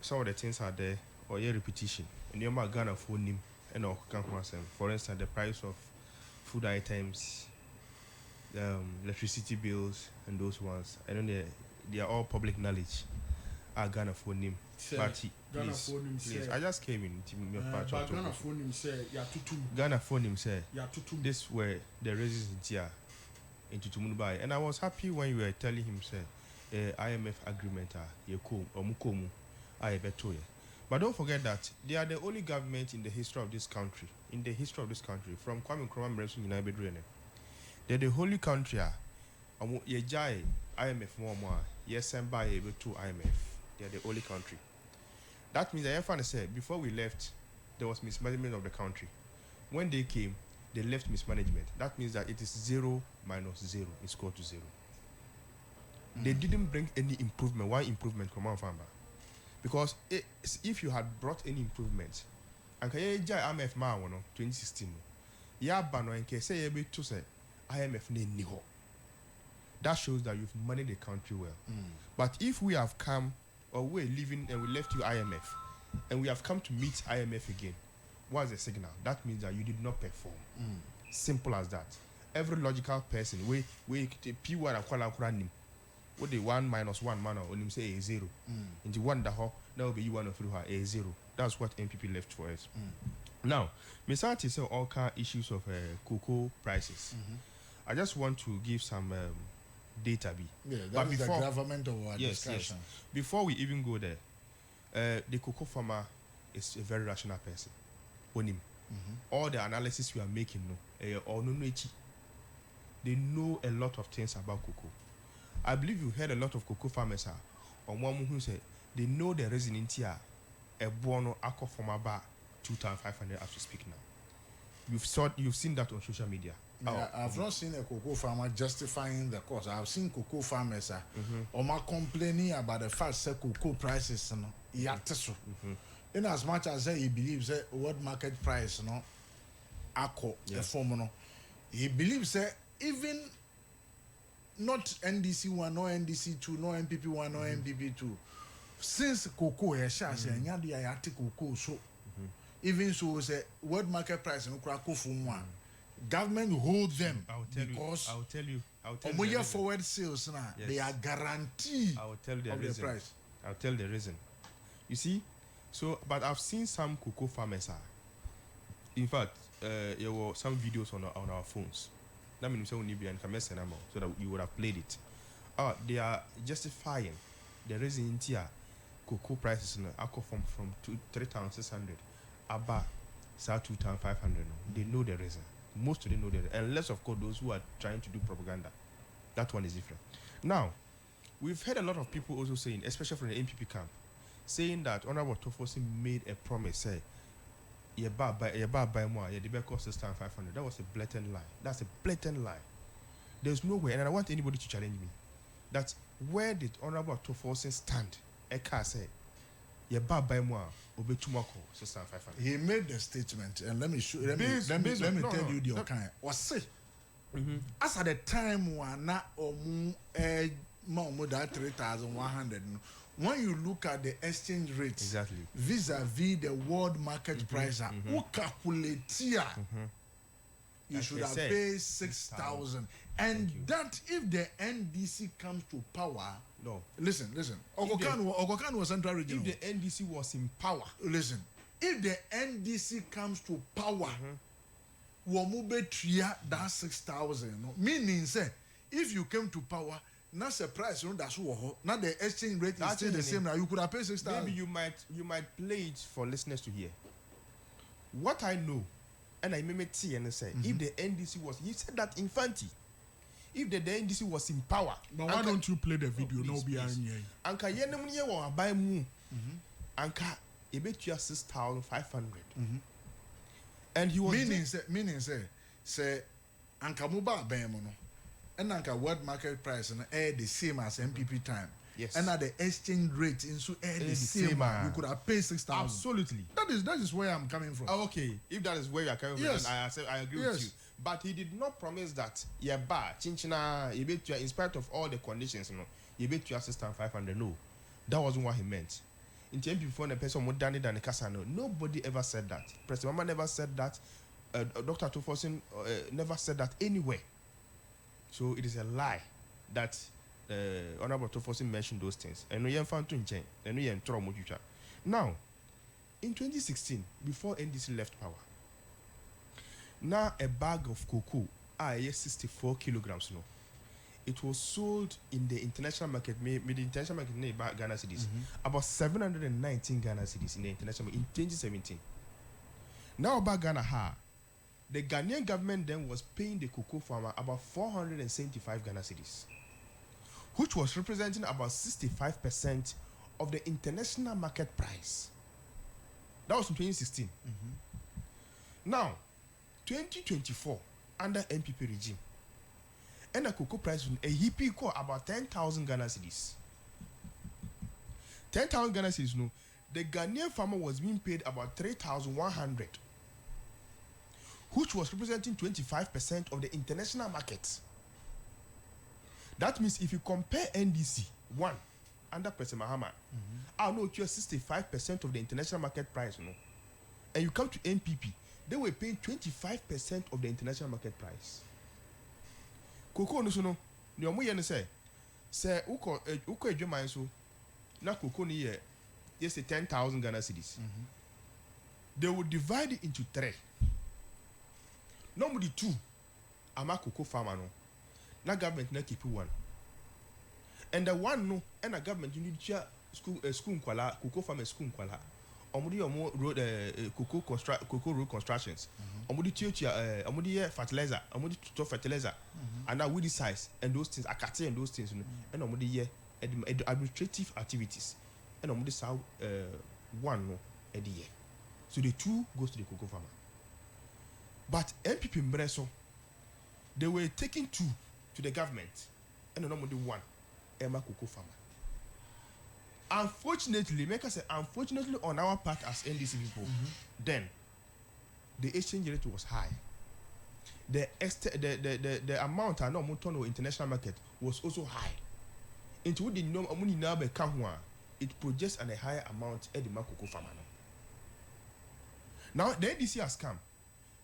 some of the things are there or your repetition and you ma Ghana for nim and or can for instance the price of food items electricity bills and those ones I know they are all public knowledge Ghana for nim party Ghana phone him say I just came in Ghana phone him say ya tutum Ghana phone him say ya tutum this were the reasons here into Tumunubai and I was happy when you were telling him say IMF agreement omukomu ayebetoye but don't forget that they are the only government in the history of this country from Kwame Nkrumah Mmeresu nyina bedrene they're the only country ye jai IMF mo yes and by to IMF they are the only country. That means that I said before we left, there was mismanagement of the country. When they came, they left mismanagement. That means that it is 0 minus 0 is equal to 0. They didn't bring any improvement. Why improvement? Come on, Famba. Because if you had brought any improvement, and IMF 2016, bano and say able to say IMF ne ho. That shows that you've managed the country well. But if we have come or we're leaving and we left you IMF and we have come to meet IMF again, what's the signal? That means that you did not perform. Simple as that. Every logical person, we P1 and Kuala what the 1 minus 1 man or him say a 0. And the one that will be you one of her a 0. That's what MPP left for us. Now, Misati said all kind of issues of cocoa prices. I just want to give some data but before the government of our discussion. Yes. Before we even go there, the cocoa farmer is a very rational person. All the analysis we are making, they know a lot of things about cocoa. I believe you heard a lot of cocoa farmers on one who say they know the reason in here a bono alcohol from about 2,500 as we speak now. You've seen that on social media. Yeah, I've not seen a cocoa farmer justifying the cost. I've seen cocoa farmers complaining about the fact that cocoa prices in as much as he believes that world market price a form he believes that even not NDC 1 no NDC 2 no MPP 1 no MPP 2 since cocoa cocoa so even so say world market price no crack one government hold them because I'll tell you your forward sales now they are guaranteed I will tell the of reason. the price. I'll tell the reason. You see, so but I've seen some cocoa farmers in fact, there were some videos on our phones. That means we need so that you would have played it. They are justifying the reason in here cocoa prices from 3,600 about 2,500. They know the reason. Most of them know the reason. Unless of course those who are trying to do propaganda. That one is different. Now, we've heard a lot of people also saying, especially from the MPP camp, saying that Honorable Tofosi made a promise, say, you buy more, the cost 6,500. That was a blatant lie. That's a blatant lie. There's no way, and I don't want anybody to challenge me, that where did Honorable Tofosi stand? Eka say, you buy more, obe tomorrow 6,500. He made the statement, and let me show. Let me tell you the kind. Or say, as at the time when na that 3,100. When you look at the exchange rate vis-a-vis the world market price, who calculate here, you should have paid 6,000. And that if the NDC comes to power, no. Listen. Ogokan was Central Region. If the NDC was in power, listen. If the NDC comes to power, womube tria that 6,000. Meaning, say, if you came to power. Not surprise, that's what. Not the exchange rate is still the same. Now you could have paid 6,000. Maybe you might play it for listeners to hear. What I know, and I remember T and say, if the NDC was, he said that Infanti, if the NDC was in power. But why don't you play the video? No, be Anka yenemunye wa buy mu. Anka ebetua 6,500. And he was meaning say Anka muba bemono. And like a world market price and the same as MPP time. Yes. And at the exchange rate so the same. You could have paid 6,000. Absolutely. That is where I'm coming from. Oh, okay. If that is where you are coming yes. from, I agree with you. But he did not promise that chinchina in spite of all the conditions, you bet you 6,500. No. That wasn't what he meant. In time before the person more than the Casano, nobody ever said that. President Mama never said that. Dr. Tofosin never said that anywhere. So it is a lie that Honorable Tofosi mentioned those things. And we found to change. And we now, in 2016, before NDC left power, now a bag of cocoa, 64 kilograms, it was sold in the international market, the international market Ghana cedis, about 719 Ghana cedis in the international market in 2017. Now about Ghana, the Ghanaian government then was paying the cocoa farmer about 475 Ghana cedis, which was representing about 65% of the international market price. That was in 2016. Now, 2024, under MPP regime, and the cocoa price was a hippie call about 10,000 Ghana cedis. 10,000 Ghana cedis, the Ghanaian farmer was being paid about 3,100. Which was representing 25% of the international market. That means if you compare NDC 1 under President Mahama, I know you are 65% of the international market price, and you come to MPP, they were paying 25% of the international market price. Cocoa no you say uko edwuma so na cocoa ni ye yes 10,000 Ghana cedis. They would divide it into 3. Normally 2, ama cocoa farmer na government na keep 1. And the 1 and the government you need school kwala cocoa farmer school kwala omudi omo road cocoa road constructions omudi tuatua omudi fertilizer omudi to fertilizer and now with the size and those things akate and those things and omudi administrative activities and omudi saw one no year. So the two goes to the cocoa farmer. But MPP Mbreso, they were taking two to the government and only one Emma cocoa farmer. Unfortunately, make us say unfortunately on our part as NDC people, then the exchange rate was high. The amount I know on international market was also high. Into the no money now it projects a higher amount at the cocoa farmer. Now the NDC has come.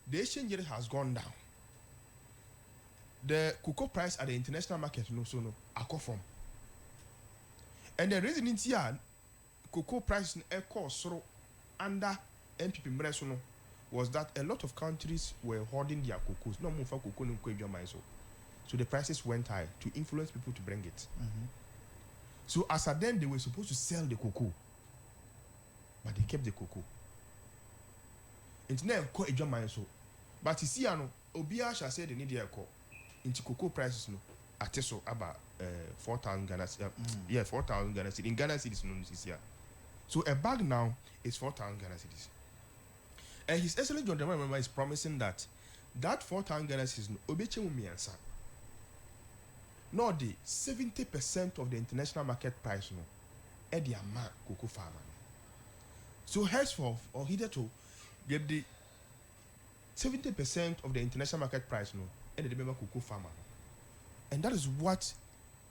The exchange rate has gone down. The cocoa price at the international market are from. And the reason it's here, cocoa price cost under MPP Mresono was that a lot of countries were hoarding their cocoa. No more for cocoa in Kwebia. So the prices went high to influence people to bring it. So as at then they were supposed to sell the cocoa, but they kept the cocoa. It's never quite a so. But you see, Obia shall say they need their call. Into cocoa prices no at so about 4,000 Ghana. 4,000 Ghana cedis. In Ghana cedis no this year. So a bag now is 4,000 Ghana cedis. And His Excellency John Dramani Mahama is promising that 4,000 Ghana cedis no obeche mu miansa. No the 70% of the international market price no e the amount cocoa farmer. So henceforth or hitherto get the 70% of the international market price no and the member cocoa farmer. And that is what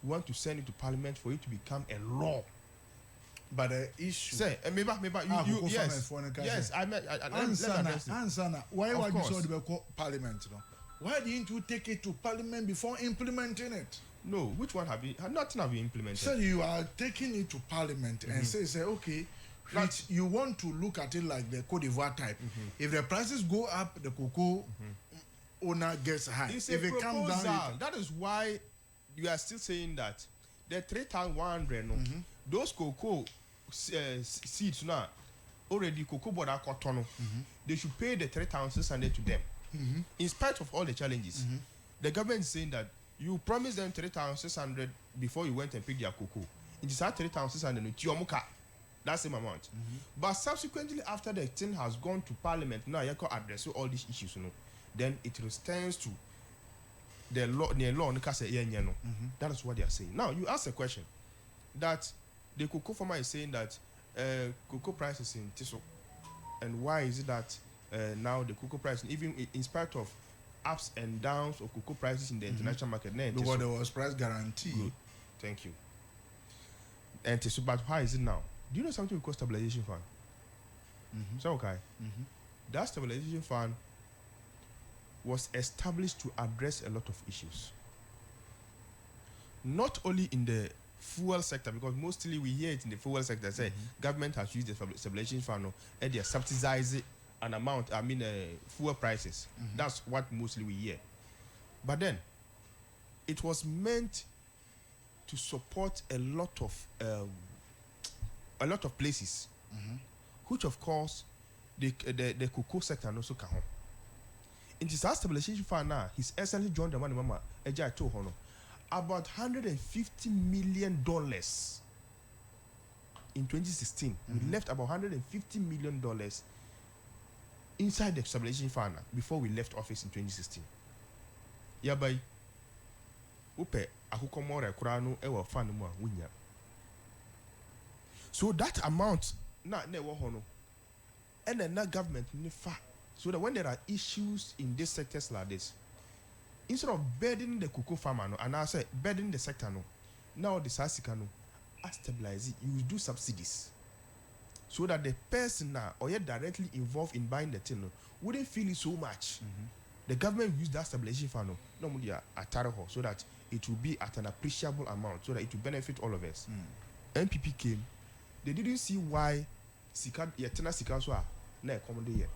we want to send it to Parliament for it to become a law. But the issue. Say, maybe you yes, I Ansana, why would you saw the Parliament? No? Why didn't you take it to Parliament before implementing it? No, which one have you? Nothing have you implemented. So you are taking it to Parliament and say, okay, you want to look at it like the Cote d'Ivoire type. If the prices go up, the cocoa owner gets high. It's if it comes down, that is why you are still saying that the 3,100 no, those cocoa seeds now already cocoa board are cotton. They should pay the 3,600 to them. In spite of all the challenges, the government is saying that you promised them 3,600 before you went and picked their cocoa. It is at 3,600 no that same amount. But subsequently, after the thing has gone to Parliament, now you can address all these issues, then it returns to the law. That is what they are saying. Now you ask a question that the cocoa farmer is saying that cocoa price is in Tiso, and why is it that now the cocoa price, even in spite of ups and downs of cocoa prices in the international market, because there was price guarantee. Good. Thank you. And Tiso, but why is it now? Do you know something we call stabilization fund? So okay. That stabilization fund was established to address a lot of issues. Not only in the fuel sector, because mostly we hear it in the fuel sector, say government has used the stabilization fund and they subsidize an amount, fuel prices. That's what mostly we hear. But then, it was meant to support a lot of places, which of course the cocoa sector also can. In this stabilization fund now, His Excellency John Dramani Mahama Ejai told Hono about $150 million in 2016. We left about $150 million inside the stabilization fund before we left office in 2016. Yabai, upe akukomore kurano ewa fund mo winya. So that amount na never hono, and then that government nifa. So that when there are issues in these sectors like this, instead of burdening the cocoa farmer and I say burdening the sector now the sasika stabilize it. You do subsidies so that the person now or yet directly involved in buying the thing wouldn't feel it so much. The government use that stabilization fund normally at Taraho so that it will be at an appreciable amount so that it will benefit all of us. NPP came. They didn't see why Sika Yetena Sika so na common day.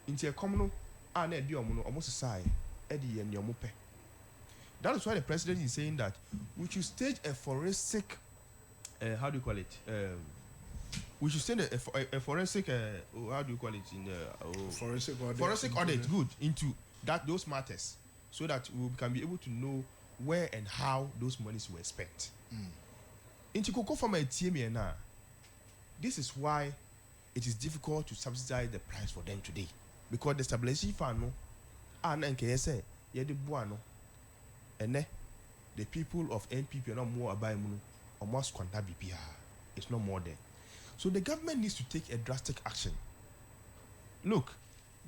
Into a common na di omo almost say e di ye nyomo pe. That is why the president is saying that we should stage a forensic how do you call it? we should send a forensic, how do you call it in the forensic audit, good, into those matters, so that we can be able to know where and how those monies were spent. Into cocoa farmer TMA now, this is why it is difficult to subsidize the price for them today, because the stabilization fund no, and NKSA, yeah the buano, and the people of NPP are not more about almost quanta BPR. It's not more there. So the government needs to take a drastic action. Look,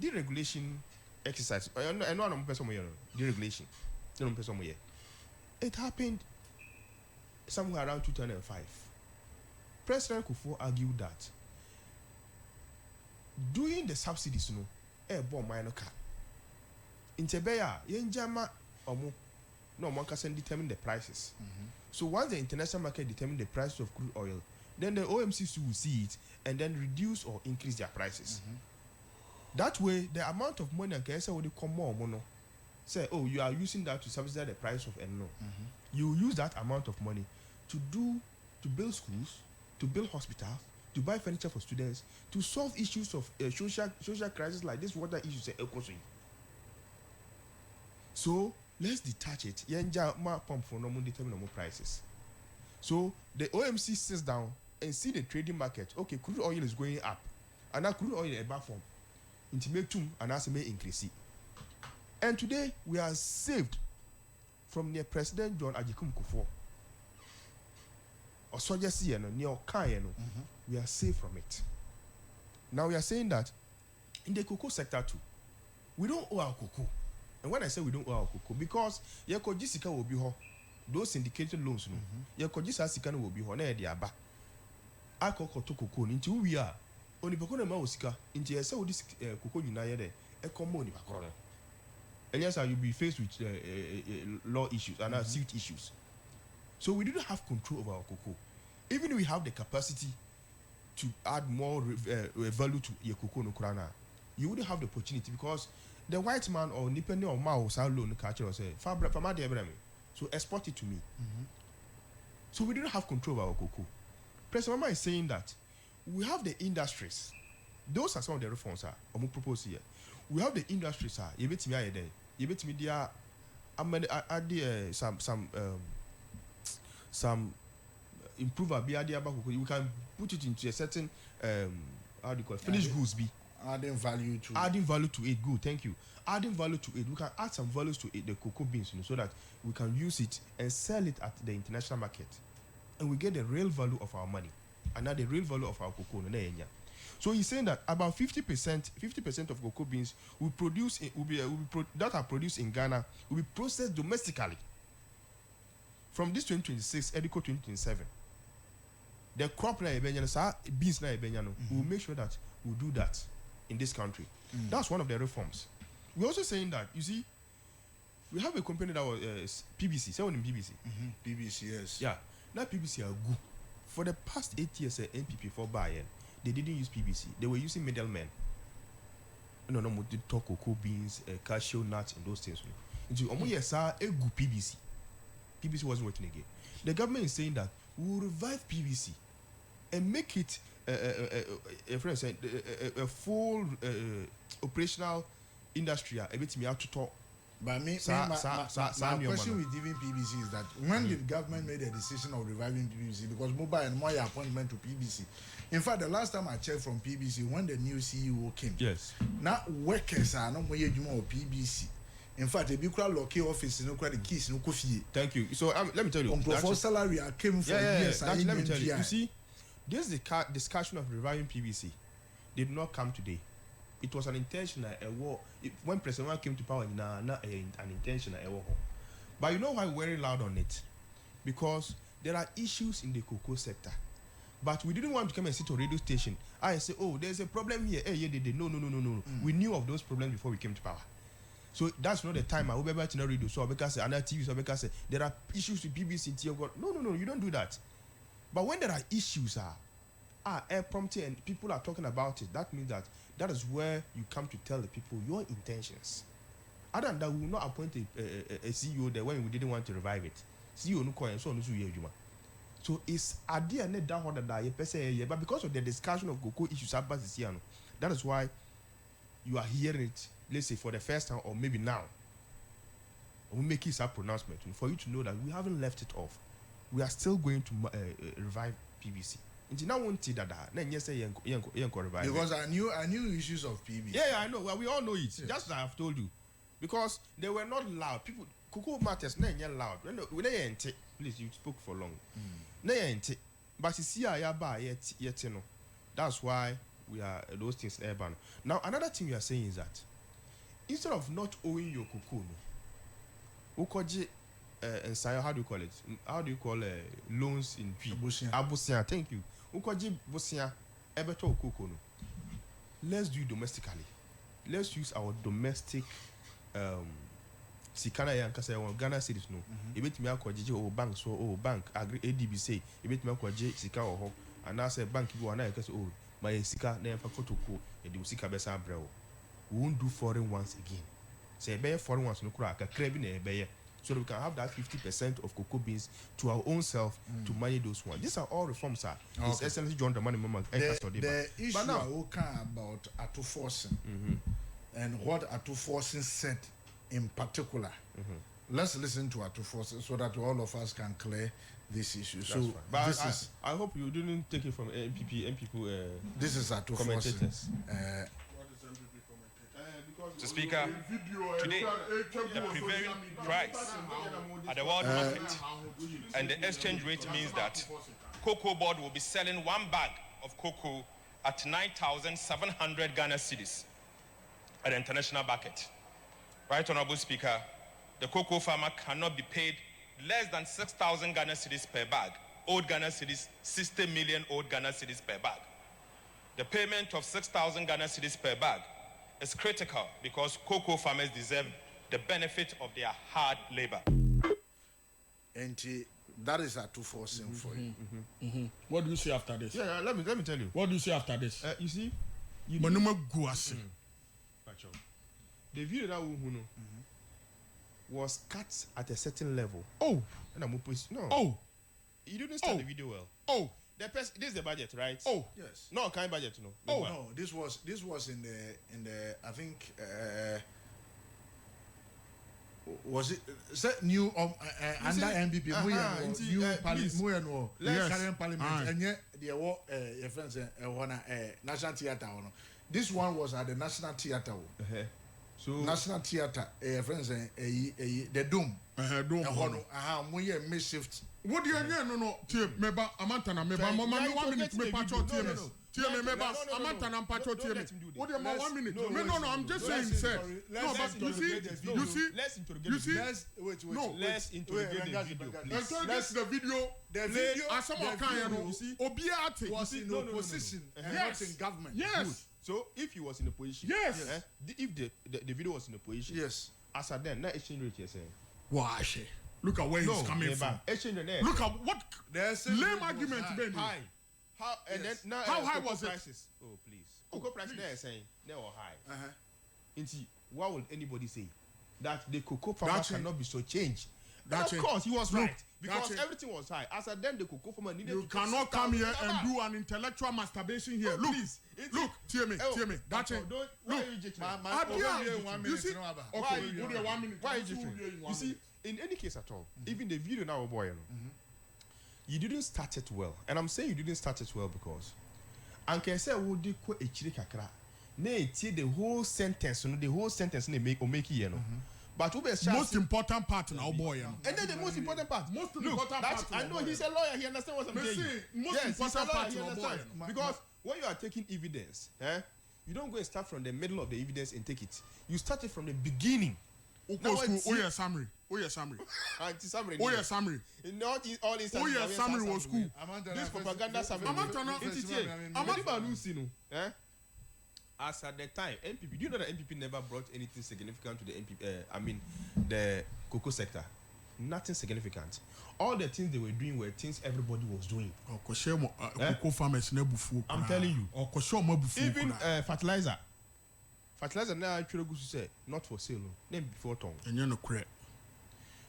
deregulation exercise. I know I'm person deregulation. It happened somewhere around 2005. President Kufuor argued that doing the subsidies, bomb minor car. In Tebeya, Yenjama no one can determine the prices. So once the international market determine the price of crude oil, then the OMCs will see it and then reduce or increase their prices. That way, the amount of money and KSA will come more mono. Say, oh, you are using that to subsidize the price of NO. You use that amount of money to build schools, to build hospitals, to buy furniture for students, to solve issues of social crisis like this water issue. So let's detach it. Yenja ma pump for normal determine normal prices. So the OMC sits down and see the trading market. Okay, crude oil is going up, and now crude oil is above form. Intimatum and as may increase. And today we are saved from near President John Ajikum Kufuor. Or so just near Kayeno. We are saved from it. Now we are saying that in the cocoa sector too, we don't owe our cocoa. And when I say we don't owe our cocoa, because Yako Jessica will be ho, those syndicated loans, Yako Jessica will be ho, ne diaba. Ako to cocoa into who we are. Only Pacona Mausika, into a so this cocoa united, a common Pacona. And yes, you'll be faced with law issues and suit issues. So we didn't have control over our cocoa. Even if we have the capacity to add more value to your cocoa no krana, you wouldn't have the opportunity, because the white man or Nipene or Mao loan catcher say, so export it to me. So we didn't have control over our cocoa. President Mama is saying that we have the industries. Those are some of the reforms I'm propose here. We have the industries you bet me there. You bet me there. Some improver be idea about cocoa. We can put it into a certain how do you call it? Finished goods be. Adding value to it. Good, thank you. Adding value to it. We can add some values to it, the cocoa beans, so that we can use it and sell it at the international market, and we get the real value of our money, and not the real value of our cocoa. So he's saying that about 50% of cocoa beans we produce that are produced in Ghana will be processed domestically. From this 2026, Edico 2027, the crop beans we will make sure that we do that in this country. That's one of the reforms. We're also saying that, you see, we have a company that was PBC, someone in PBC. PBC, yes. Yeah, now PBC are good. For the past 8 years, NPP for Bayern, they didn't use PBC. They were using middlemen. No, they talk cocoa beans, cashew nuts, and those things. PBC. PBC wasn't working again. The government is saying that we will revive PBC and make it a full operational industry. A bit me out to talk. But my question with even PBC is that when the government made a decision of reviving PBC, because mobile and more appointment to PBC. In fact, the last time I checked from PBC, when the new CEO came, yes, now workers are not more PBC. In fact, the big lucky office, no credit keys, no coffee. Thank you. So let me tell you, for salary I came from years. Let me tell you. You see, this discussion of reviving PBC did not come today. It was an intentional war. When President came to power, not an intentional war. But you know why we're very loud on it? Because there are issues in the cocoa sector. But we didn't want to come and sit on radio station. I say, oh, there's a problem here. Hey, no. We knew of those problems before we came to power. So that's not the time I will be able to read. So because another TV, so because there are issues with BBC and TO. No, you don't do that. But when there are issues air prompting and people are talking about it, that means that is where you come to tell the people your intentions. Other than that, we will not appoint a CEO there when we didn't want to revive it. CEO no coin, so no. So it's idea ne down what that you say, but because of the discussion of cocoa issues about this year, that is why you are hearing it. Let's say for the first time or maybe now. We make it a pronouncement for you to know that we haven't left it off. We are still going to revive PVC. Until now, won't see that. Then yes, revive. Because I knew issues of PVC. Yeah, I know. Well, we all know it. Yes. Just as I have told you, because they were not loud. People, cocoa matters. They are loud. Please, you spoke for long. They but you see, yet, that's why we are those things urban. Now, another thing you are saying is that instead of not owing your cocoa, Ukoji and Saya, how do you call it? How do you call loans in P? Abusia, thank you. Ukoji Busia, Ebeto Kukono. Let's do it domestically. Let's use our domestic Sikana Yankasa or Ghana cities. No, if me akwaji or bank so bank agree ADB say if me akwaji Sika or ho and I say bank you and I because my Sika name for Kotoko and the Sika Bessa Brew. We won't do foreign ones again. Say bear foreign ones no crack a craving a bear. So that we can have that 50% of cocoa beans to our own self to manage those ones. These are all reforms, sir. Okay. It's essentially John the money moment. The issue about Atu Forcing and what Atu Forcing said in particular. Let's listen to Atu Forcing so that all of us can clear this issue. That's so fine. But this I hope you didn't take it from MPP this is Atu Forcing. So, Speaker, today the prevailing price at the world market and the exchange rate means that Cocoa Board will be selling one bag of cocoa at 9,700 Ghana cedis at the international market. Right, Honorable Speaker, the cocoa farmer cannot be paid less than 6,000 Ghana cedis per bag. Old Ghana cedis, 60 million old Ghana cedis per bag. The payment of 6,000 Ghana cedis per bag is critical because cocoa farmers deserve the benefit of their hard labor. And that is Atu Forcing for you. What do you say after this? Yeah, let me tell you. What do you say after this? You see, Manuma Guasi. The video that we was cut at a certain level. Oh, and I'm no. Oh, you didn't start the video well. Oh, this is the budget, right? Oh, yes. No, kind budget, no. Oh, no. This was in the I think was it new under NBP new parliament current parliament and yet the your friends National Theatre. This one was at the National Theatre. So National Theatre friends the Dome. Dome. Makeshift. What do you no tie meba amantana meba mama 1 minute me patcho tie me tie me meba amantana patcho tie me what do you 1 minute no I'm just saying sir no but you see let's interrogate the video please let's the video as some kind no obi ate was in opposition and not in government. Yes. So if he was in a position, if the video was in a position, yes, as a then that exchange rate you're saying, wash. Look at where he's coming from. Look at what lame argument, baby. High. How and then now how high was prices? It? Oh please, cocoa prices they're saying they were high. Into what would anybody say that the cocoa farmer cannot be so changed? Of course, he was right because everything was high. As a then the cocoa farmer needed. You cannot come here and do an intellectual masturbation here. Look, please. Look, hear me. That's it. Look, why are you jittering? You see, okay, 1 minute. Why are you jittering? You see, in any case at all, even the video now, boy, you didn't start it well, and I'm saying you didn't start it well because, and can say would you quote a chirikakra, nay, the whole sentence, the whole sentence they make or make it, But most important part now, boy, and then the most important part. Most important part. I know he's a lawyer. He understands what I'm saying. Most important part, boy. Because when you are taking evidence, you don't go and start from the middle of the evidence and take it. You start it from the beginning. Summary. Summary. Not all instances. Summary was school. This propaganda summary. As at the time, MPP, do you know that MPP never brought anything significant to the MPP? The cocoa sector. Nothing significant. All the things they were doing were things everybody was doing. Cocoa farmers I'm telling you. Even fertilizer. Fertilizer now actually go to say not for sale. Then before tongue. And you know correct.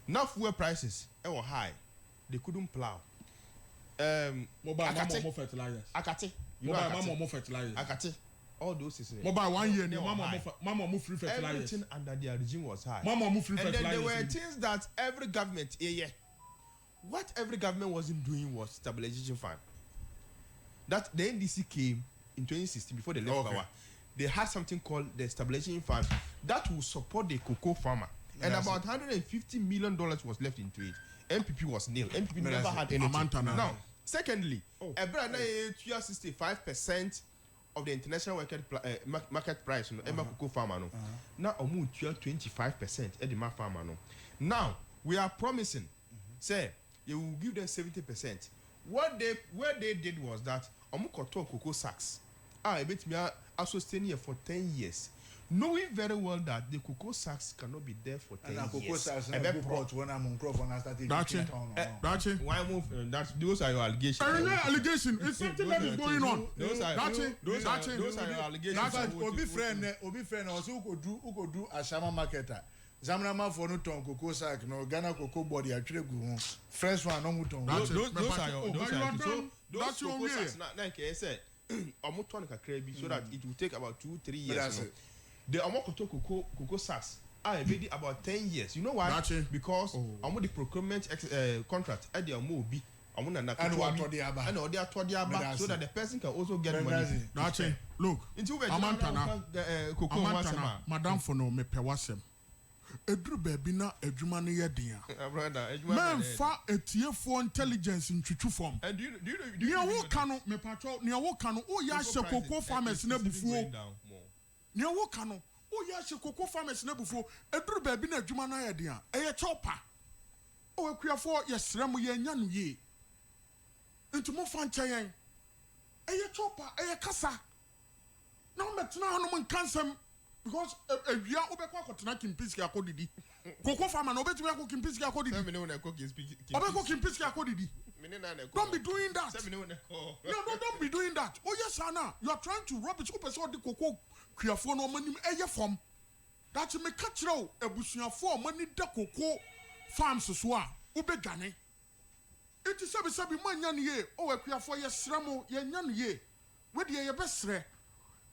Now fuel prices were high. They couldn't plow. Mobile Akate. mama fertilizers. Akate. You know Mobile Akate. mama fertilizers. Akate. All those is Mobile 1 year they ni were high. mama free fertilizers. Everything under their regime was high. Mama free And then fertilizers. there were things that every government, what every government wasn't doing was stabilization fund. That the NDC came in 2016 before they left power. They had something called the stabilization fund that will support the cocoa farmer. And about $150 million was left into it. MPP was nil. MPP never had anything. Now, secondly, every 65% of the international market price no cocoa farmer no. Now omu 25% at the farmer no. Now we are promising, say you will give them 70%. What they did was that omu koto cocoa sacks. A bit me also staying here for 10 years. Knowing very well that the cocoa sacks cannot be there for 10 years. Cocoa sacks when I'm on crop and I started. That's it. Why move? Those are your allegations. Allegation. It's something that is going on. Those are your allegations. Obi friend also who could do a Shama marketer. Zamrama for no ton cocoa sack no Ghana cocoa body a trade go fresh one no muton. Those are your those cocoa sacks. Now I say omoton kakra bi so that it will take about 2-3 years. The Omokoto cocoa sacks are already about 10 years. You know why? Because the procurement contract at the Omobi, and so that the person can also get money. Look, Amantana, Madame Fono me pewasem. Edru baby na edwuma ne yedin a. Men fa etiefo intelligence in twitwu form. And do you know wo kanu me patro, ne wo kanu o ya hye cocoa farmers na bufuo. Nia wo kanu o ya hye cocoa farmers na bufuo eduru baabi na adwuma na yedin a eye chopa o akuafo yesrem ye nya no ye nti mo fa nchen eye chopa eye kasa na metena hanom nkansam because awia obekwa akotena kimpiski akodidi cocoa farmer na obetumi akọ kimpiski akodidi obekwa kimpiski akodidi. Don't be doing that. No, don't be doing that. Oh yes, Anna, you are trying to rubbish up as all the cocoa creafo no money eye form. That me catch you ebusuafo money da cocoa farms so a ubegane. It is sabi man yan ye o creafo ye sramo ye nyan ye. We dey ye besre.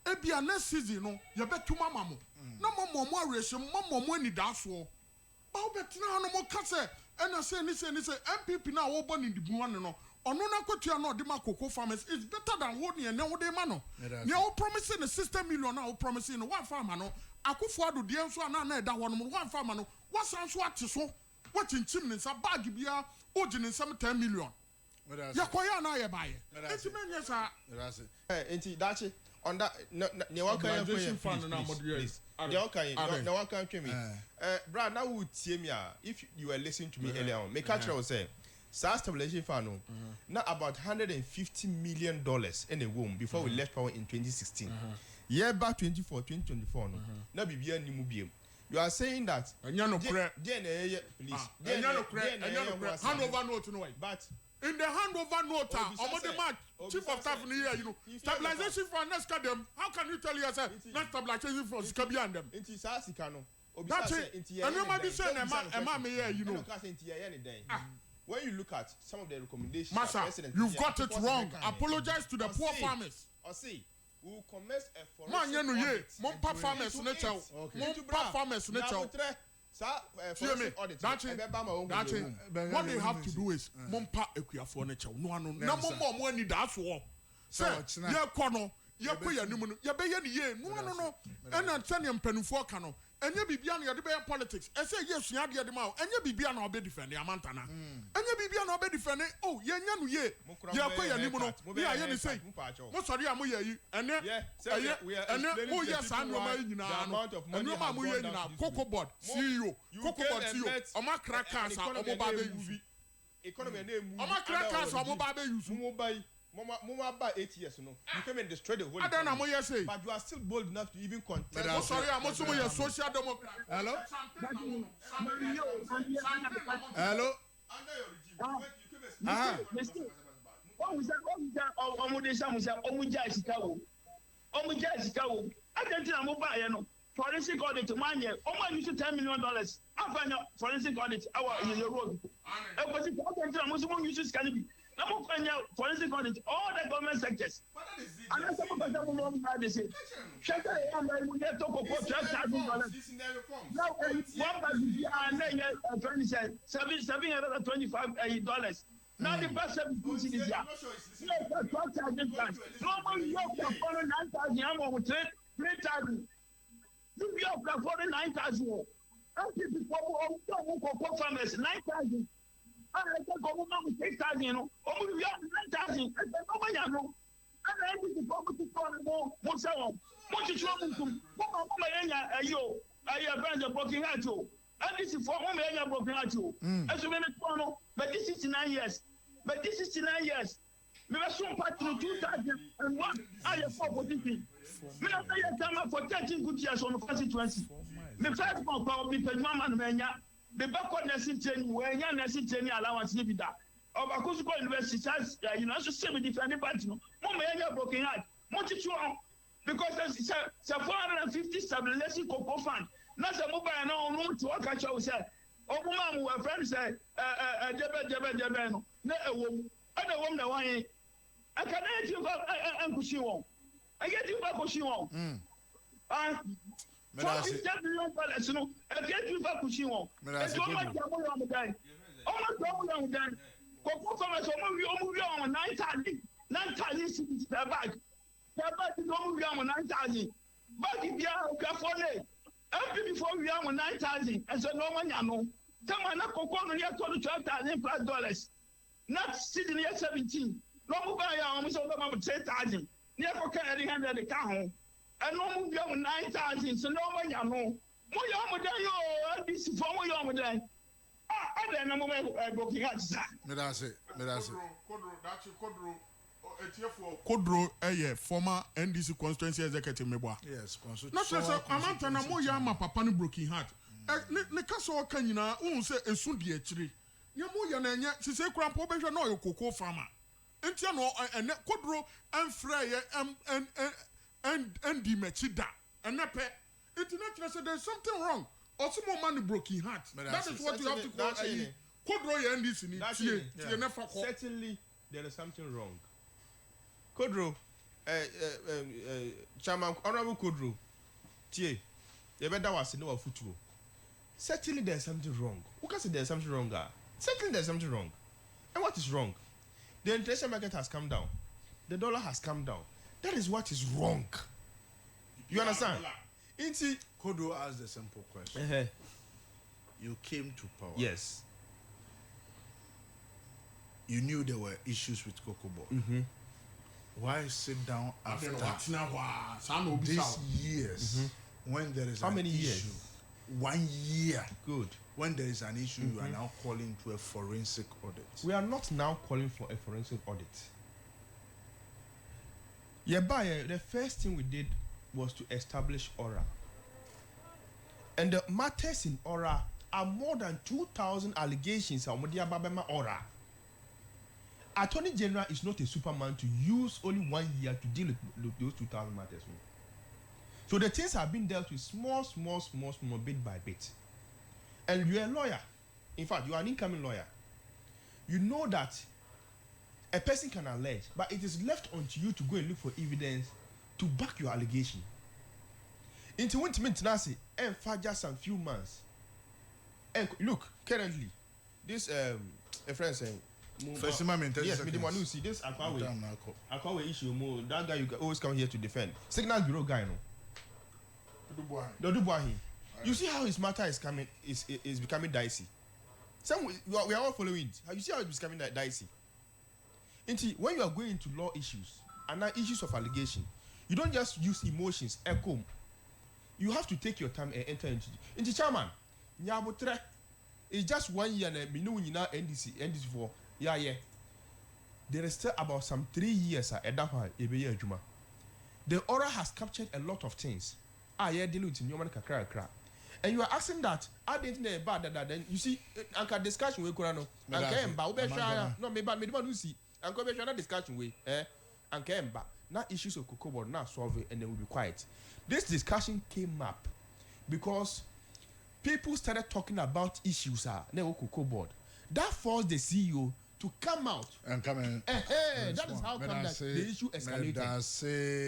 Ebia next season no ye betu mama mo. Na mama mo arehye mama mo ani da so. Ba obetina no mo ka say and I say MPP now wo born in the buwan no ono na kwatua no de ma cocoa farmers is better than holding and wo de ma no ne wo promising the 60 million na wo promising no one farmer no akofo ado de enso na eda ho no one farmer no wasan so ate so what chinchim ne sa bag bia o gine nsam 10 million yakoya na ye baye enti menye sa enti dachi on that ne one kind of fund na module the one can me brad now would see me if you were listening to me earlier on make catcher will say SARS stabilization fund now about $150 million in a womb before we left power in 2016 year back 2024 no na bibia ni mu biem you are saying that please hand over note no way but in the handover note omode match chief of staff in here you know stabilization fund next them how can you tell yourself not stabilization fund sika bi and them inti sa sika no obi say and you might be saying emma me here you know when you look at some of the recommendations Massa, you've got it wrong apologize to the poor farmers or see we will commence a forensic man you know mon pa farmers na chow mon pa farmers na chow what they have to do is mompa ekuafo na chew no anu na mommo ani da so say ye kono ye ko ya nimu no ye be ye ne ye no anu no ena tane mpanufo ka no enye bibia na ye de be politics e say ye sua de de ma enye bibia na obe defend amantana enye bibia na obe defend oh ye nya no ye ko ya nimu no bi aye ni say mo sori am ye yi ene mo ye sa no ma nyina no ma mo ye nyina cocoa board CEO cocoa board CEO o ma crackers a o mo ba be use economy na emu o ma crackers o mo ba be use mo buy Mama by 8 years, no. You came and destroyed the whole. I don't know what you say. But you are still bold enough to even contest. I'm sorry, I'm also a social democrat. Hello? Hello? Forensic audit, 1 year. Oh, you should $10 million. I find out forensic audit. Our road. You should scan it. Now, forensic audit, all the government sectors. And that's some of them will not say. Shut up, we get to go $12,000. Now, one by the and then $725. Now the best is this year. No, $12,000. Normally, you have for 9,000. I'm on 3,000. You have for 9,000. And people farmers 9,000. I think over 6,000, you know, over 9,000. And then over here, no. And then the property for more so. What is wrong to you? I have been the broken at you. And this is for home, I have broken at you. As you may know, but this is 9 years. But this is 9 years. We were so part to 2001. I have 4 positions. We have time for 13 good years on the constituency. The first one for me, Mama Mania. The backward nursing training, where young nursing training allowance live that. Of Akusuko University has, you know, to say with different parts. Mama broken heart. Much because there's a 450 stabilization cocoa fund. Not a mobile no to work at you. Say, oh, Mama, our friends say, Jebbe, no, other woman, I can get you back and push you on. I get you back push you on. $47 million, no. I get you back pushing on. It's almost double on the day. Almost double on the day. Cocoa farmers are on 9,000. 9,000 cities per bag. Per bag is only on 9,000. But if you are for it, every before we are on 9,000, and so no one know. Someone not cocoa on here $12,000+. Not sitting here 17. No move by almost over 10,000. Near for carrying under the car. And no move on 9,000, so no one know. More young than you, this is for more young than. I don't know broken hearts. Kodro, former NDC constituency executive member. Yes, Not just a man, and a more young papa broken heart. Ne kaso kanyina, who say a soon dear tree. Yamu Yana, she say, Crampo, no, your cocoa farmer. Entiano and Kodro and Freya and the Mechida and Nape. International, there's something wrong. Also, more money broken heart. That is what you have to call a Kodro and this in it. Certainly, there is something wrong. Kodro, Chairman Honorable Kodro, Tie, the better was in our football. Certainly, there's something wrong. Who can say there's something wrong? Certainly, there's something wrong. And what is wrong? The international market has come down. The dollar has come down. That is what is wrong. You understand? Kodro asked a simple question. You came to power. Yes. You knew there were issues with Cocoa Board. Why sit down after these years when there is How many years? 1 year. Good. When there is an issue, you are now calling to a forensic audit. We are not now calling for a forensic audit. Yeah, but the first thing we did was to establish ORA. And the matters in ORA are more than 2,000 allegations on Modia Babema ORA. Attorney General is not a superman to use only 1 year to deal with those 2,000 matters. So the things have been dealt with small, bit by bit. And you're a lawyer. In fact, you are an incoming lawyer. You know that a person can allege, but it is left unto you to go and look for evidence to back your allegation. Into winter maintenance and for just some few months. And look, currently, this a friend saying, First moment, yes, with the one who see this Akwawe issue, that guy you always come here to defend. Signal Bureau guy, no. The Dubois. You see how his matter is coming is becoming dicey. We are all following it. You see how it's becoming dicey. When you are going into law issues and issues of allegation, you don't just use emotions, echo. You have to take your time and enter into chairman. Nyabotre, it's just 1 year and NDC for yeah. There is still about some 3 years at Juma. The ORA has captured a lot of things. Dealing with Newman Kakra. And you are asking that I didn't know about that. Then you see, Anka discussion with Kurano. No, maybe see. Anka Beshana discussion with Ankemba. Now issues of Cocoa Board now solve it and then we'll be quiet. This discussion came up because people started talking about issues Cocoa Board. That forced the CEO to come out. And come in. That is how come that the issue escalated.